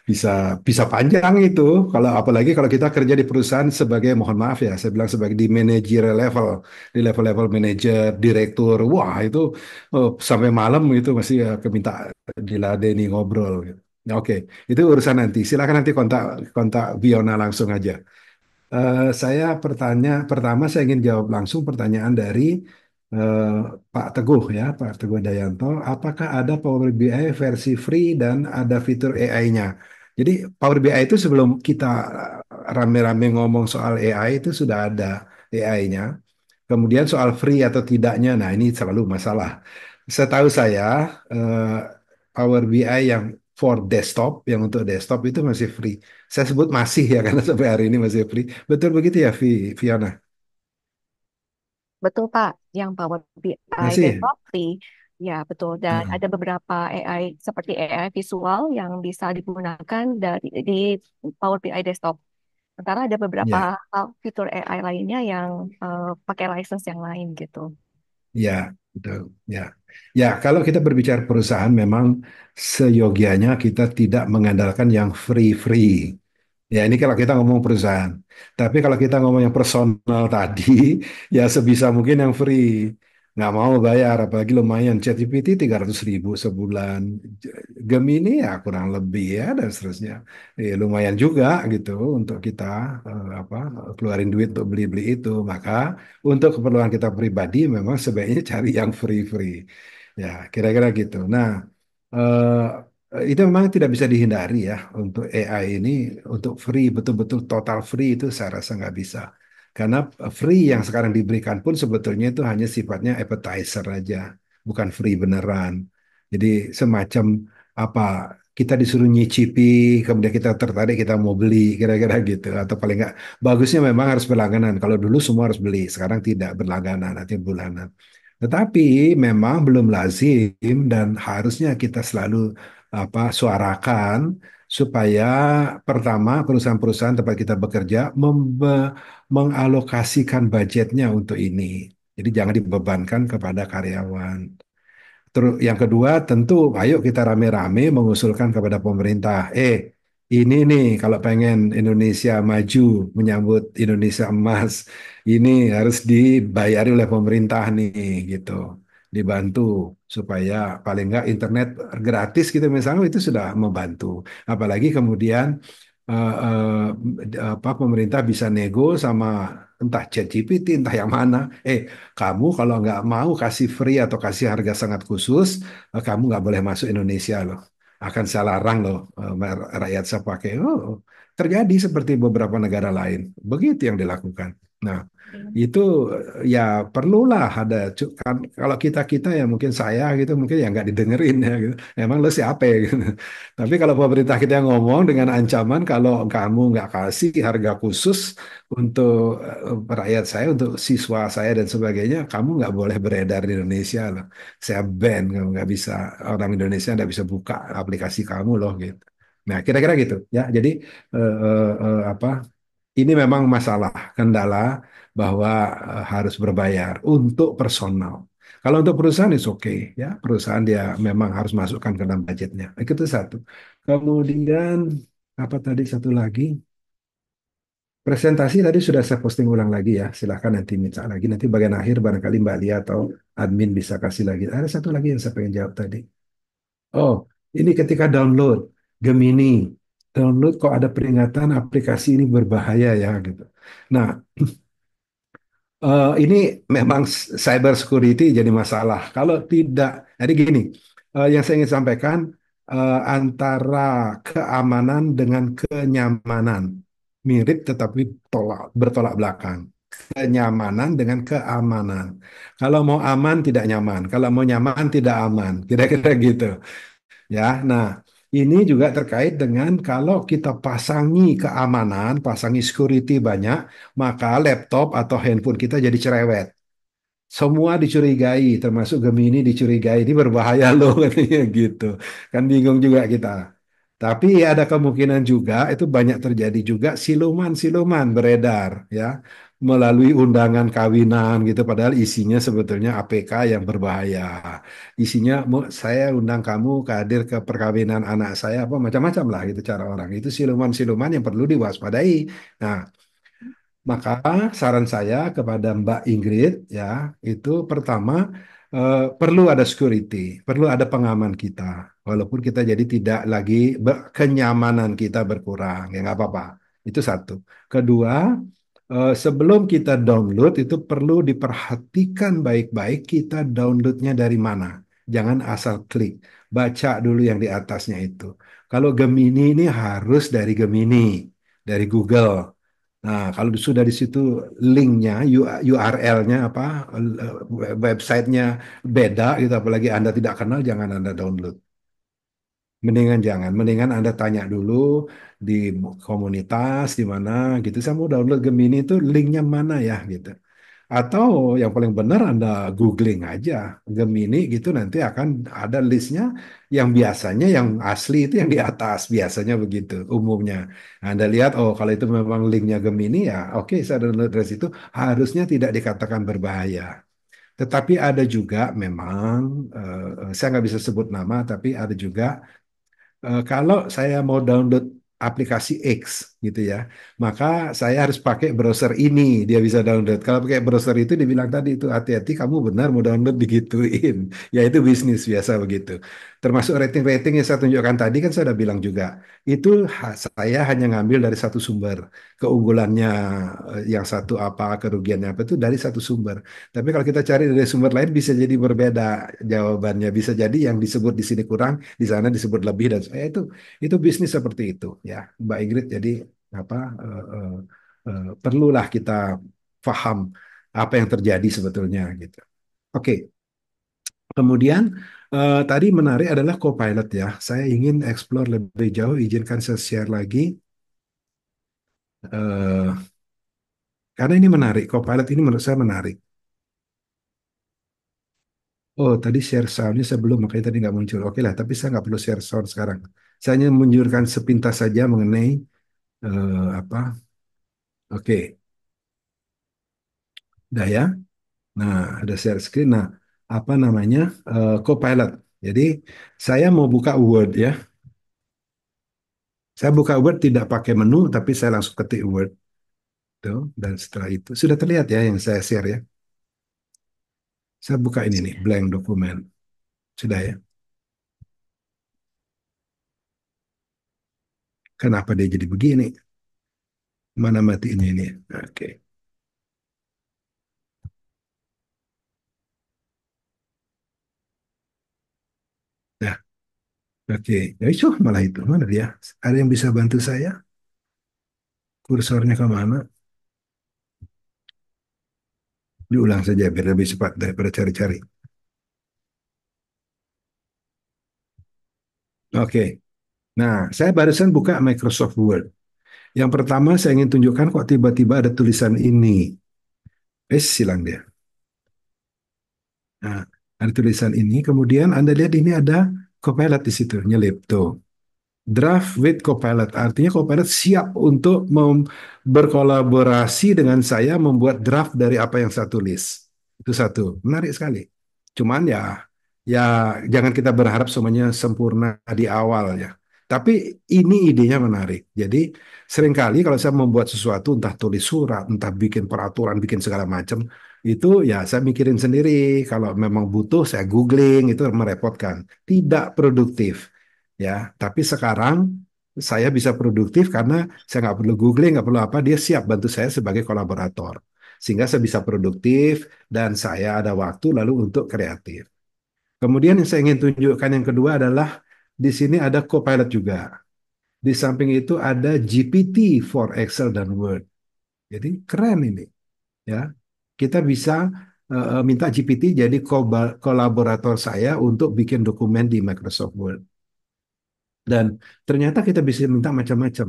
bisa bisa panjang itu. Kalau apalagi kalau kita kerja di perusahaan sebagai mohon maaf ya, saya bilang sebagai di managerial level, di level-level manajer, direktur. Wah itu sampai malam itu masih keminta diladeni ngobrol gitu. Ya, oke, itu urusan nanti. Silakan nanti kontak kontak Fiona langsung aja. Pertama saya ingin jawab langsung pertanyaan dari eh, Pak Teguh ya, Pak Teguh Dayanto. Apakah ada Power BI versi free dan ada fitur AI-nya? Jadi Power BI itu sebelum kita rame-rame ngomong soal AI itu sudah ada AI-nya. Kemudian soal free atau tidaknya, nah ini selalu masalah. Setahu saya eh, Power BI yang for desktop, yang untuk desktop itu masih free. Saya sebut masih ya karena sampai hari ini masih free. Betul begitu ya, Fiona? Betul Pak, yang Power BI Masih ya? desktop free. Ya, betul. Dan Nah, ada beberapa AI seperti AI visual yang bisa digunakan di Power BI desktop. Sementara ada beberapa ya, fitur AI lainnya yang pakai license yang lain gitu. ya, betul. Ya, ya. Kalau kita berbicara perusahaan, memang seyogianya kita tidak mengandalkan yang free-free. Ya, ini kalau kita ngomong perusahaan. Tapi kalau kita ngomong yang personal tadi, ya sebisa mungkin yang free. Nggak mau bayar, apalagi lumayan. ChatGPT 300.000 sebulan. Gemini ya kurang lebih ya, dan seterusnya. Lumayan juga gitu untuk kita apa keluarin duit untuk beli-beli itu. Maka untuk keperluan kita pribadi memang sebaiknya cari yang free-free. Ya, kira-kira gitu. Nah, itu memang tidak bisa dihindari ya untuk AI ini untuk free betul-betul total free itu saya rasa nggak bisa. Karena free yang sekarang diberikan pun sebetulnya itu hanya sifatnya appetizer aja, bukan free beneran. Jadi semacam apa kita disuruh nyicipi, kemudian kita tertarik kita mau beli kira-kira gitu. Atau paling nggak bagusnya memang harus berlangganan. Kalau dulu semua harus beli, sekarang tidak berlangganan, nanti bulanan. Tetapi memang belum lazim dan harusnya kita selalu suarakan supaya pertama perusahaan-perusahaan tempat kita bekerja mengalokasikan budgetnya untuk ini. Jadi jangan dibebankan kepada karyawan. Terus yang kedua tentu ayo kita rame-rame mengusulkan kepada pemerintah. Ini nih kalau pengen Indonesia maju menyambut Indonesia emas, ini harus dibayari oleh pemerintah nih gitu. Dibantu supaya paling nggak internet gratis gitu misalnya itu sudah membantu. Apalagi kemudian pemerintah bisa nego sama entah ChatGPT entah yang mana. Kamu kalau nggak mau kasih free atau kasih harga sangat khusus, kamu nggak boleh masuk Indonesia loh. Akan saya larang loh rakyat saya pakai. Oh, terjadi seperti beberapa negara lain. Begitu yang dilakukan. Nah, itu ya perlulah ada kan kalau kita ya mungkin saya gitu mungkin ya nggak didengerin ya gitu. Emang lo siapa ya gitu. Tapi kalau pemerintah kita ngomong dengan ancaman kalau kamu nggak kasih harga khusus untuk rakyat saya, untuk siswa saya dan sebagainya, kamu nggak boleh beredar di Indonesia loh. Saya ban, kamu nggak bisa orang Indonesia nggak bisa buka aplikasi kamu loh gitu. Nah, kira-kira gitu ya. Jadi eh, eh, apa? Ini memang masalah kendala bahwa harus berbayar untuk personal. Kalau untuk perusahaan itu oke ya, perusahaan dia memang harus masukkan ke dalam budgetnya. Itu satu. Kemudian apa tadi satu lagi? Presentasi tadi sudah saya posting ulang lagi ya. Silahkan nanti minta lagi. Nanti bagian akhir barangkali Mbak Lia atau admin bisa kasih lagi. Ada satu lagi yang saya pengen jawab tadi. Oh, ini ketika download Gemini. Download kok ada peringatan aplikasi ini berbahaya ya gitu. Nah, ini memang cyber security jadi masalah. Kalau tidak, jadi gini, yang saya ingin sampaikan antara keamanan dengan kenyamanan mirip tetapi bertolak belakang. Kenyamanan dengan keamanan. Kalau mau aman tidak nyaman, kalau mau nyaman tidak aman. Kira-kira gitu. Ya, nah ini juga terkait dengan kalau kita pasangi keamanan, pasangi security banyak, maka laptop atau handphone kita jadi cerewet. Semua dicurigai, termasuk Gemini dicurigai. Ini berbahaya loh katanya gitu. Kan bingung juga kita. Tapi ada kemungkinan juga itu banyak terjadi juga siluman-siluman beredar ya melalui undangan kawinan gitu padahal isinya sebetulnya APK yang berbahaya. Isinya saya undang kamu ke hadir ke perkawinan anak saya apa macam-macam lah gitu cara orang. Itu siluman-siluman yang perlu diwaspadai. Nah, maka saran saya kepada Mbak Ingrid ya, itu pertama perlu ada security, perlu ada pengaman kita. Walaupun kita jadi tidak lagi kenyamanan kita berkurang, ya nggak apa-apa. Itu satu. Kedua, sebelum kita download itu perlu diperhatikan baik-baik kita downloadnya dari mana. Jangan asal klik, baca dulu yang di atasnya itu. Kalau Gemini ini harus dari Gemini, dari Google. Nah, kalau sudah di situ linknya, URL-nya apa, websitenya beda gitu, apalagi Anda tidak kenal, jangan Anda download. Mendingan jangan, mendingan Anda tanya dulu di komunitas di mana gitu. Saya mau download Gemini itu linknya mana ya gitu. Atau yang paling benar Anda googling aja Gemini gitu nanti akan ada listnya yang biasanya yang asli itu yang di atas biasanya begitu umumnya. Anda lihat oh kalau itu memang linknya Gemini ya oke saya download dari situ harusnya tidak dikatakan berbahaya. Tetapi ada juga memang saya nggak bisa sebut nama tapi ada juga kalau saya mau download aplikasi X gitu ya, maka saya harus pakai browser ini dia bisa download. Kalau pakai browser itu dibilang tadi itu hati-hati kamu benar mau download digituin. Ya itu bisnis biasa begitu. Termasuk rating-rating yang saya tunjukkan tadi kan saya sudah bilang juga. Itu saya hanya ngambil dari satu sumber. Keunggulannya yang satu apa, kerugiannya apa itu dari satu sumber. Tapi kalau kita cari dari sumber lain bisa jadi berbeda jawabannya. Bisa jadi yang disebut di sini kurang, di sana disebut lebih dan itu bisnis seperti itu ya, Mbak Ingrid. Jadi apa perlulah kita paham apa yang terjadi sebetulnya gitu. Oke, kemudian tadi menarik adalah Copilot ya. Saya ingin explore lebih jauh, izinkan saya share lagi. eh, karena ini menarik, Copilot ini menurut saya menarik. Oh, tadi share sound-nya saya belum, makanya tadi nggak muncul. Oke lah, tapi saya nggak perlu share sound sekarang. Saya hanya menunjukkan sepintas saja mengenai apa. Oke, udah ya. Nah, ada share screen. Nah, apa namanya? Copilot. Jadi, saya mau buka Word ya. Saya buka Word tidak pakai menu, tapi saya langsung ketik Word. Tuh, dan setelah itu, sudah terlihat ya yang saya share ya. Saya buka ini nih, blank dokumen. Sudah ya. Kenapa dia jadi begini? Mana mati ini? Oke. Nah, oke. Ya itu malah itu. Mana dia? Ada yang bisa bantu saya? Kursornya ke mana? Diulang saja biar lebih cepat daripada cari-cari. Oke. Nah, saya barusan buka Microsoft Word. Yang pertama saya ingin tunjukkan kok tiba-tiba ada tulisan ini. Silang dia. Nah, ada tulisan ini. Kemudian Anda lihat ini ada Copilot di situ, nyelip tuh. Draft with Copilot. Artinya Copilot siap untuk berkolaborasi dengan saya membuat draft dari apa yang saya tulis. Itu satu. Menarik sekali. Cuman ya jangan kita berharap semuanya sempurna di awal ya. Tapi ini idenya menarik. Jadi seringkali kalau saya membuat sesuatu, entah tulis surat, entah bikin peraturan, bikin segala macam, itu ya saya mikirin sendiri. Kalau memang butuh, saya googling, itu merepotkan. Tidak produktif. Ya, tapi sekarang saya bisa produktif karena saya nggak perlu googling, nggak perlu apa, dia siap bantu saya sebagai kolaborator. Sehingga saya bisa produktif dan saya ada waktu lalu untuk kreatif. Kemudian yang saya ingin tunjukkan yang kedua adalah di sini ada Copilot juga. Di samping itu ada GPT for Excel dan Word. Jadi keren ini, ya. Kita bisa minta GPT jadi kolaborator saya untuk bikin dokumen di Microsoft Word. Dan ternyata kita bisa minta macam-macam,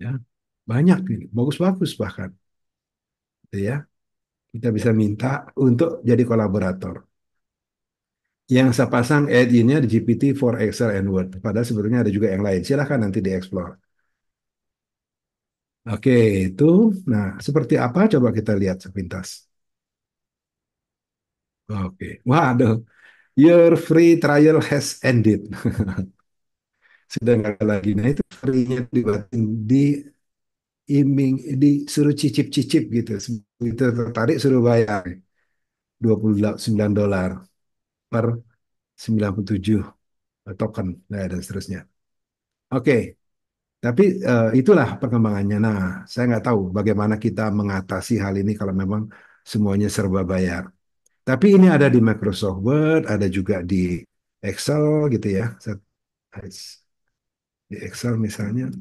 ya. Banyak ini, bagus-bagus bahkan, gitu ya. Kita bisa minta untuk jadi kolaborator. Yang saya pasang add-in-nya di GPT for Excel and Word. Padahal sebetulnya ada juga yang lain. Silahkan nanti dieksplor. Oke, itu. Nah, seperti apa? Coba kita lihat sepintas. Oke. Waduh, your free trial has ended. Sudah nggak ada lagi. Nah, itu free-nya dibatin di iming, disuruh cicip-cicip gitu. Itu tertarik suruh bayar $29 per 97 token, nah, dan seterusnya. Oke, tapi itulah perkembangannya. Nah, saya nggak tahu bagaimana kita mengatasi hal ini kalau memang semuanya serba bayar. Tapi ini ada di Microsoft Word, ada juga di Excel gitu ya. Di Excel misalnya.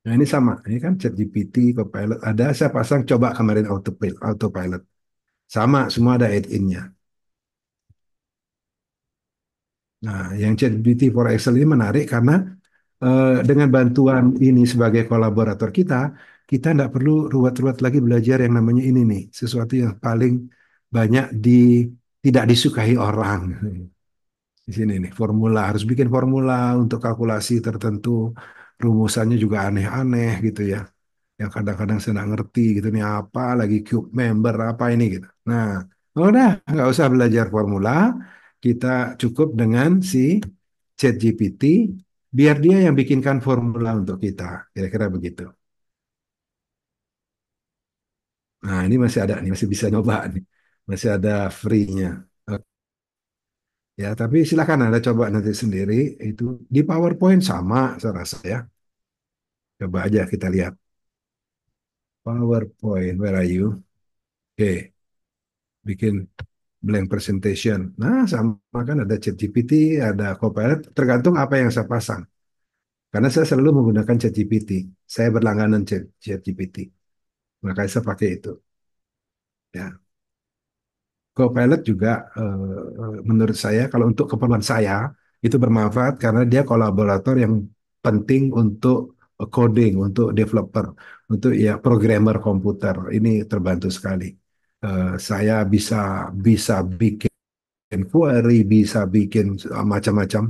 Nah, ini sama. Ini kan ChatGPT, Copilot. Ada, saya pasang coba kemarin Autopilot. Sama, semua ada add-in-nya. Nah, yang ChatGPT for Excel ini menarik karena dengan bantuan ini sebagai kolaborator kita, kita tidak perlu ruwet-ruwet lagi belajar yang namanya ini nih, sesuatu yang paling banyak tidak disukai orang. Di sini nih, formula, harus bikin formula untuk kalkulasi tertentu, rumusannya juga aneh-aneh gitu ya. Yang kadang-kadang saya nggak ngerti gitu nih apa lagi cube member apa ini gitu. Nah, udah nggak usah belajar formula, kita cukup dengan si ChatGPT biar dia yang bikinkan formula untuk kita. Kira-kira begitu. Nah, ini masih ada nih, masih bisa nyoba nih. Masih ada free-nya. Oke. Ya, tapi silakan Anda coba nanti sendiri itu di PowerPoint sama saya rasa ya. Coba aja kita lihat. PowerPoint, where are you? Oke, bikin blank presentation. Nah, sama kan ada ChatGPT, ada Copilot, tergantung apa yang saya pasang. Karena saya selalu menggunakan ChatGPT. Saya berlangganan ChatGPT. Makanya saya pakai itu. Ya. Copilot juga menurut saya kalau untuk keperluan saya itu bermanfaat karena dia kolaborator yang penting untuk coding, untuk developer, untuk ya programmer komputer. Ini terbantu sekali. Saya bisa bisa bikin query, bisa bikin macam-macam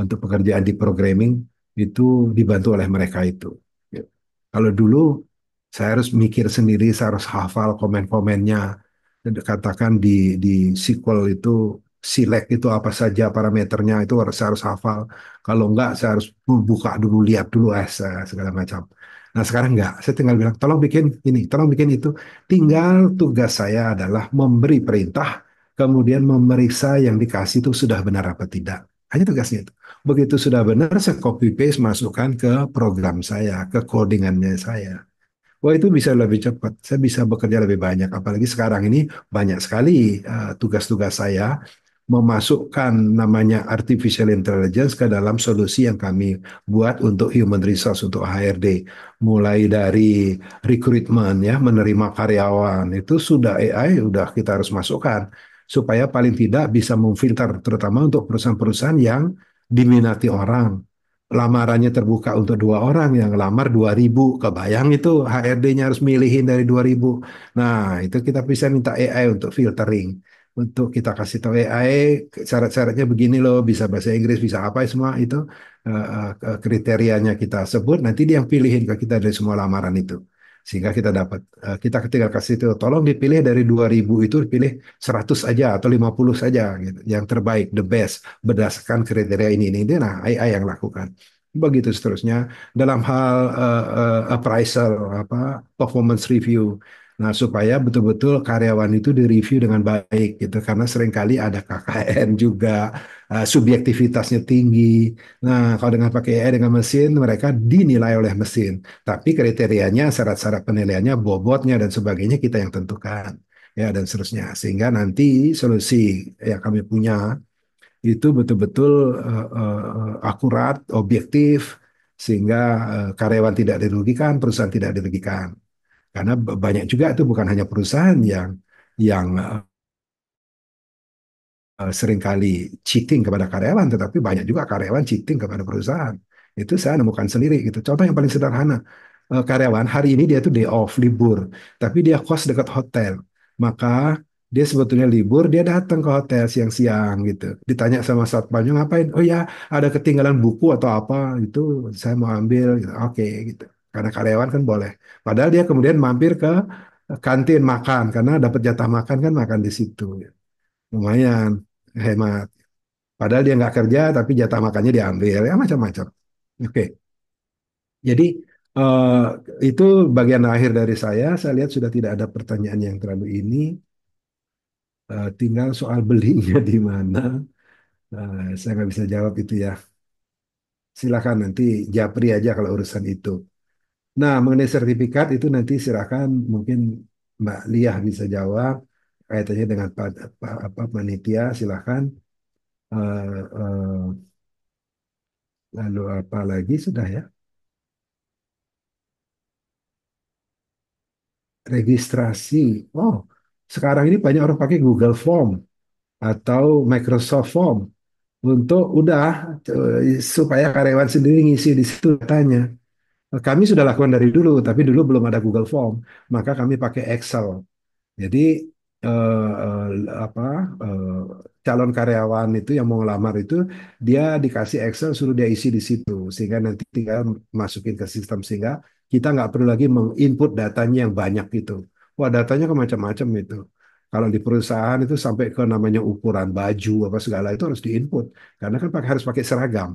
untuk pekerjaan di programming itu dibantu oleh mereka itu. Ya. Kalau dulu saya harus mikir sendiri, saya harus hafal komen-komennya. Katakan di SQL itu select itu apa saja parameternya itu saya harus hafal. Kalau enggak, saya harus buka dulu, lihat dulu segala macam. Nah sekarang enggak, saya tinggal bilang tolong bikin ini, tolong bikin itu. Tinggal tugas saya adalah memberi perintah, kemudian memeriksa yang dikasih itu sudah benar apa tidak. Hanya tugasnya itu. Begitu sudah benar, saya copy paste masukkan ke program saya, ke codingannya saya. Wah itu bisa lebih cepat. Saya bisa bekerja lebih banyak. Apalagi sekarang ini banyak sekali tugas-tugas saya memasukkan namanya artificial intelligence ke dalam solusi yang kami buat untuk human resource, untuk HRD. Mulai dari recruitment ya, menerima karyawan itu sudah AI, udah kita harus masukkan supaya paling tidak bisa memfilter terutama untuk perusahaan-perusahaan yang diminati orang. Lamarannya terbuka untuk 2 orang, yang lamar 2.000. Kebayang itu HRD-nya harus milihin dari 2.000. Nah, itu kita bisa minta AI untuk filtering. Untuk kita kasih tahu AI syarat-syaratnya begini loh, bisa bahasa Inggris, bisa apa semua itu kriterianya kita sebut, nanti dia yang pilihin ke kita dari semua lamaran itu. Sehingga kita dapat, kita ketika kasih itu, tolong dipilih dari 2.000 itu, pilih 100 aja atau 50 saja, gitu. Yang terbaik, the best, berdasarkan kriteria ini. Nah, AI yang lakukan. Begitu seterusnya. Dalam hal appraisal, performance review, nah, supaya betul-betul karyawan itu direview dengan baik gitu karena seringkali ada KKN juga subjektivitasnya tinggi. Nah, kalau dengan pakai AI dengan mesin mereka dinilai oleh mesin, tapi kriterianya syarat-syarat penilaiannya bobotnya dan sebagainya kita yang tentukan ya dan seterusnya sehingga nanti solusi yang kami punya itu betul-betul akurat, objektif sehingga karyawan tidak dirugikan, perusahaan tidak dirugikan. Karena banyak juga itu bukan hanya perusahaan yang seringkali cheating kepada karyawan, tetapi banyak juga karyawan cheating kepada perusahaan. Itu saya nemukan sendiri gitu. Contoh yang paling sederhana, karyawan hari ini dia tuh day off, libur, tapi dia kos dekat hotel. Maka dia sebetulnya libur, dia datang ke hotel siang-siang gitu. Ditanya sama satpamnya ngapain? Oh ya, ada ketinggalan buku atau apa itu saya mau ambil. Gitu. Oke gitu. Karena karyawan kan boleh. Padahal dia kemudian mampir ke kantin makan karena dapat jatah makan kan makan di situ. Lumayan hemat. Padahal dia nggak kerja, tapi jatah makannya diambil, ya macam-macam. Oke, jadi eh, itu bagian akhir dari saya. Saya lihat sudah tidak ada pertanyaan yang terlalu ini. Tinggal soal belinya di mana. Saya nggak bisa jawab itu ya. Silakan nanti Japri aja kalau urusan itu. Nah, mengenai sertifikat itu nanti silakan mungkin Mbak Liah bisa jawab kaitannya dengan apa panitia. Silakan. Eh, eh, Lalu apa lagi sudah ya? Registrasi. Oh, sekarang ini banyak orang pakai Google Form atau Microsoft Form untuk udah supaya karyawan sendiri ngisi di situ datanya. Kami sudah lakukan dari dulu, tapi dulu belum ada Google Form, maka kami pakai Excel. Jadi apa eh, calon karyawan itu yang mau ngelamar itu dia dikasih Excel suruh dia isi di situ sehingga nanti tinggal masukin ke sistem sehingga kita nggak perlu lagi menginput datanya yang banyak gitu. Wah datanya kan macam-macam itu. Kalau di perusahaan itu sampai ke namanya ukuran baju apa segala itu harus diinput karena kan harus pakai seragam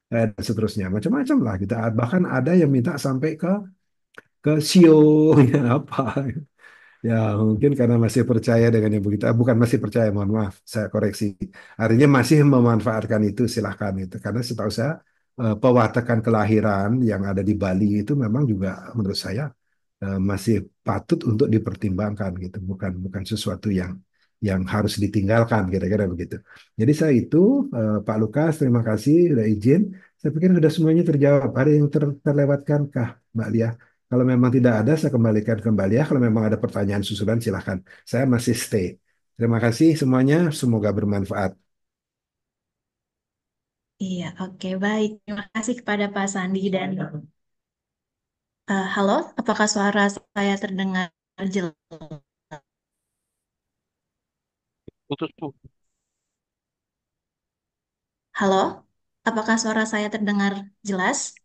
dan seterusnya macam-macam lah kita bahkan ada yang minta sampai ke CEO ya apa. Ya, mungkin karena masih percaya dengan yang begitu. Bukan masih percaya, mohon maaf, saya koreksi. Artinya masih memanfaatkan itu, silahkan itu. Karena setahu saya, pewatakan kelahiran yang ada di Bali itu memang juga menurut saya masih patut untuk dipertimbangkan gitu. Bukan bukan sesuatu yang harus ditinggalkan, kira-kira begitu. Jadi saya itu, Pak Lukas, terima kasih sudah izin. Saya pikir sudah semuanya terjawab. Ada yang terlewatkankah, Mbak Lia? Kalau memang tidak ada, saya kembalikan ke Mbak Lia. Kalau memang ada pertanyaan susulan, silahkan. Saya masih stay. Terima kasih semuanya. Semoga bermanfaat. Iya, oke, baik. Terima kasih kepada Pak Sandi dan halo, apakah suara saya terdengar jelas? Putus tuh. Halo, apakah suara saya terdengar jelas?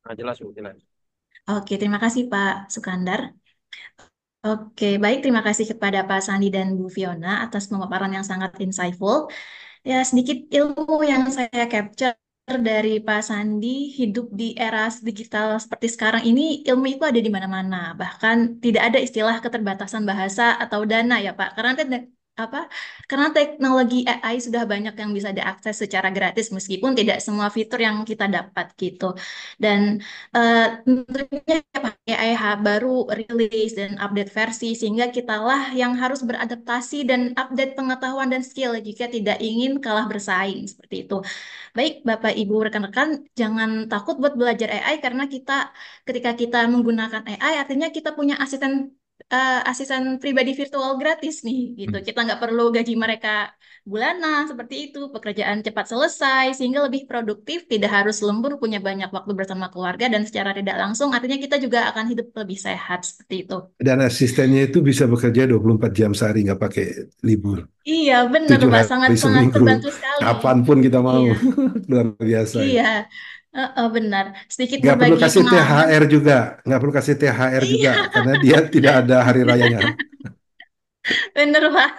Nah, jelas, Bu, jelas. Oke, terima kasih Pak Sukandar. Oke, baik. Terima kasih kepada Pak Sandi dan Bu Fiona atas pemaparan yang sangat insightful. Ya, sedikit ilmu yang saya capture dari Pak Sandi, hidup di era digital seperti sekarang ini, ilmu itu ada di mana-mana. Bahkan tidak ada istilah keterbatasan bahasa atau dana ya Pak. Apa? Karena teknologi AI sudah banyak yang bisa diakses secara gratis meskipun tidak semua fitur yang kita dapat gitu. Dan tentunya AI baru rilis dan update versi sehingga kitalah yang harus beradaptasi dan update pengetahuan dan skill jika tidak ingin kalah bersaing seperti itu. Baik, Bapak Ibu rekan-rekan, jangan takut buat belajar AI karena ketika kita menggunakan AI artinya kita punya asisten pribadi virtual gratis nih gitu. Kita nggak perlu gaji mereka bulanan seperti itu, pekerjaan cepat selesai sehingga lebih produktif, tidak harus lembur, punya banyak waktu bersama keluarga dan secara tidak langsung artinya kita juga akan hidup lebih sehat seperti itu. Dan asistennya itu bisa bekerja 24 jam sehari, nggak pakai libur. Iya, benar tujuh Pak, hari sangat-sangat seminggu. terbantu sekali. Kapanpun kita mau. Iya, Luar biasa. iya, benar. Sedikit Nggak perlu berbagi kasih pengalaman. THR juga. Nggak perlu kasih THR juga. Iya, Karena dia tidak ada hari rayanya. benar Pak.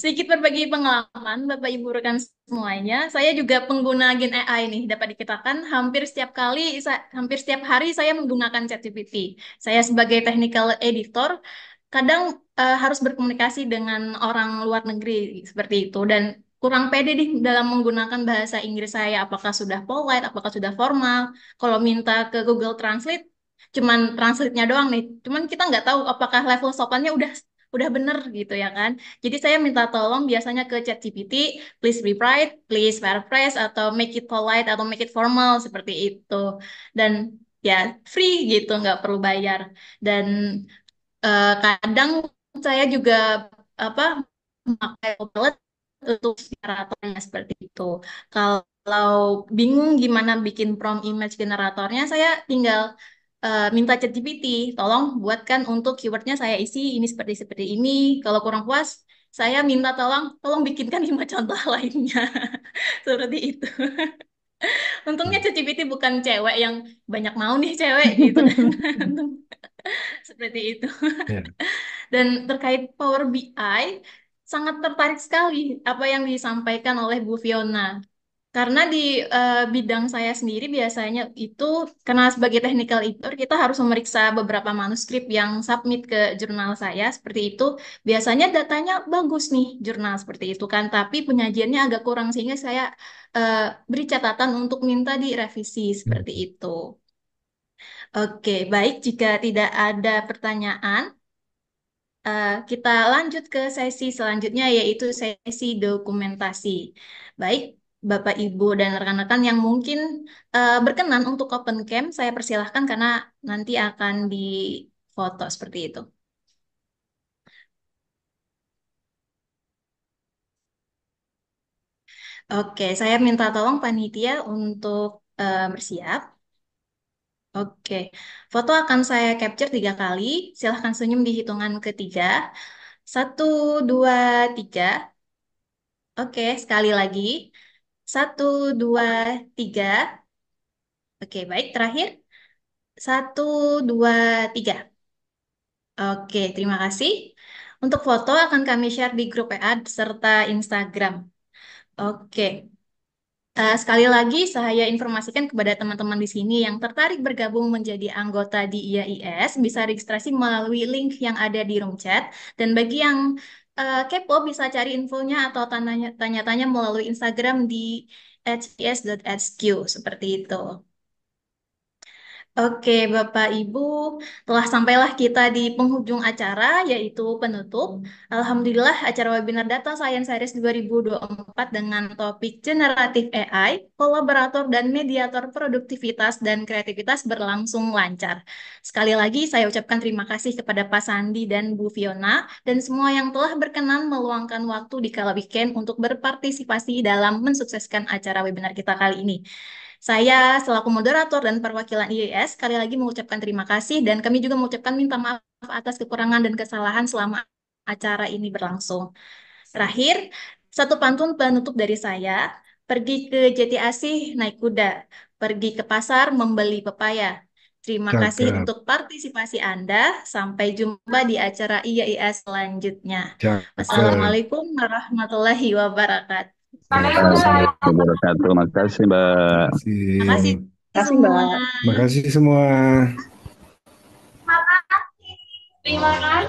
Sedikit berbagi pengalaman, Bapak Ibu rekan semuanya. Saya juga pengguna Gen AI nih. Dapat dikatakan hampir setiap hari saya menggunakan ChatGPT. Saya sebagai technical editor, kadang harus berkomunikasi dengan orang luar negeri seperti itu. Dan kurang pede nih dalam menggunakan bahasa Inggris saya. Apakah sudah polite, apakah sudah formal. Kalau minta ke Google Translate, cuman translate-nya doang nih. Cuman kita nggak tahu apakah level sopannya udah bener gitu ya kan. Jadi saya minta tolong biasanya ke ChatGPT, please rewrite, please paraphrase, atau make it polite, atau make it formal, seperti itu. Dan ya free gitu, nggak perlu bayar. Dan kadang saya juga apa memakai Copilot untuk generatornya seperti itu. Kalau bingung gimana bikin prompt image generatornya, saya tinggal minta ChatGPT, tolong buatkan untuk keywordnya saya isi ini seperti seperti ini. Kalau kurang puas, saya minta tolong bikinkan 5 contoh lainnya. Seperti itu. Untungnya ChatGPT bukan cewek yang banyak mau nih cewek gitu kan. Seperti itu. Ya. Dan terkait Power BI, sangat tertarik sekali apa yang disampaikan oleh Bu Fiona. Karena di bidang saya sendiri biasanya itu, karena sebagai technical editor, kita harus memeriksa beberapa manuskrip yang submit ke jurnal saya, seperti itu. Biasanya datanya bagus nih, jurnal seperti itu kan, tapi penyajiannya agak kurang, sehingga saya eh, beri catatan untuk minta direvisi, seperti itu. Oke, baik. Jika tidak ada pertanyaan, kita lanjut ke sesi selanjutnya yaitu sesi dokumentasi. Baik, Bapak, Ibu, dan rekan-rekan yang mungkin berkenan untuk open cam, saya persilahkan karena nanti akan difoto seperti itu. Oke, saya minta tolong panitia untuk bersiap. Oke, foto akan saya capture 3 kali. Silahkan senyum di hitungan ketiga. 1, 2, 3. Oke, sekali lagi. 1, 2, 3. Oke, baik. Terakhir. 1, 2, 3. Oke, terima kasih. Untuk foto akan kami share di grup WA serta Instagram. Oke. Sekali lagi, saya informasikan kepada teman-teman di sini yang tertarik bergabung menjadi anggota di IAIS, bisa registrasi melalui link yang ada di room chat. Dan bagi yang kepo, bisa cari infonya atau tanya-tanya melalui Instagram di @is.hq, seperti itu. Oke, Bapak Ibu, telah sampailah kita di penghujung acara, yaitu penutup. Alhamdulillah, acara webinar Data Science Series 2024 dengan topik Generative AI, Kolaborator dan Mediator Produktivitas dan Kreativitas berlangsung lancar. Sekali lagi, saya ucapkan terima kasih kepada Pak Sandi dan Bu Fiona, dan semua yang telah berkenan meluangkan waktu di kala weekend untuk berpartisipasi dalam mensukseskan acara webinar kita kali ini. Saya selaku moderator dan perwakilan IES sekali lagi mengucapkan terima kasih dan kami juga mengucapkan minta maaf atas kekurangan dan kesalahan selama acara ini berlangsung. Terakhir, satu pantun penutup dari saya, pergi ke JTASI naik kuda, pergi ke pasar membeli pepaya. Terima kasih Cakep, untuk partisipasi Anda. Sampai jumpa di acara IAIS selanjutnya. cakep. Wassalamualaikum warahmatullahi wabarakatuh. Waalaikumsalam. Wabarakatuh. Makasih, Mbak. Terima kasih Makasih. Kasih, semua. Mbak. Makasih semua. Terima kasih.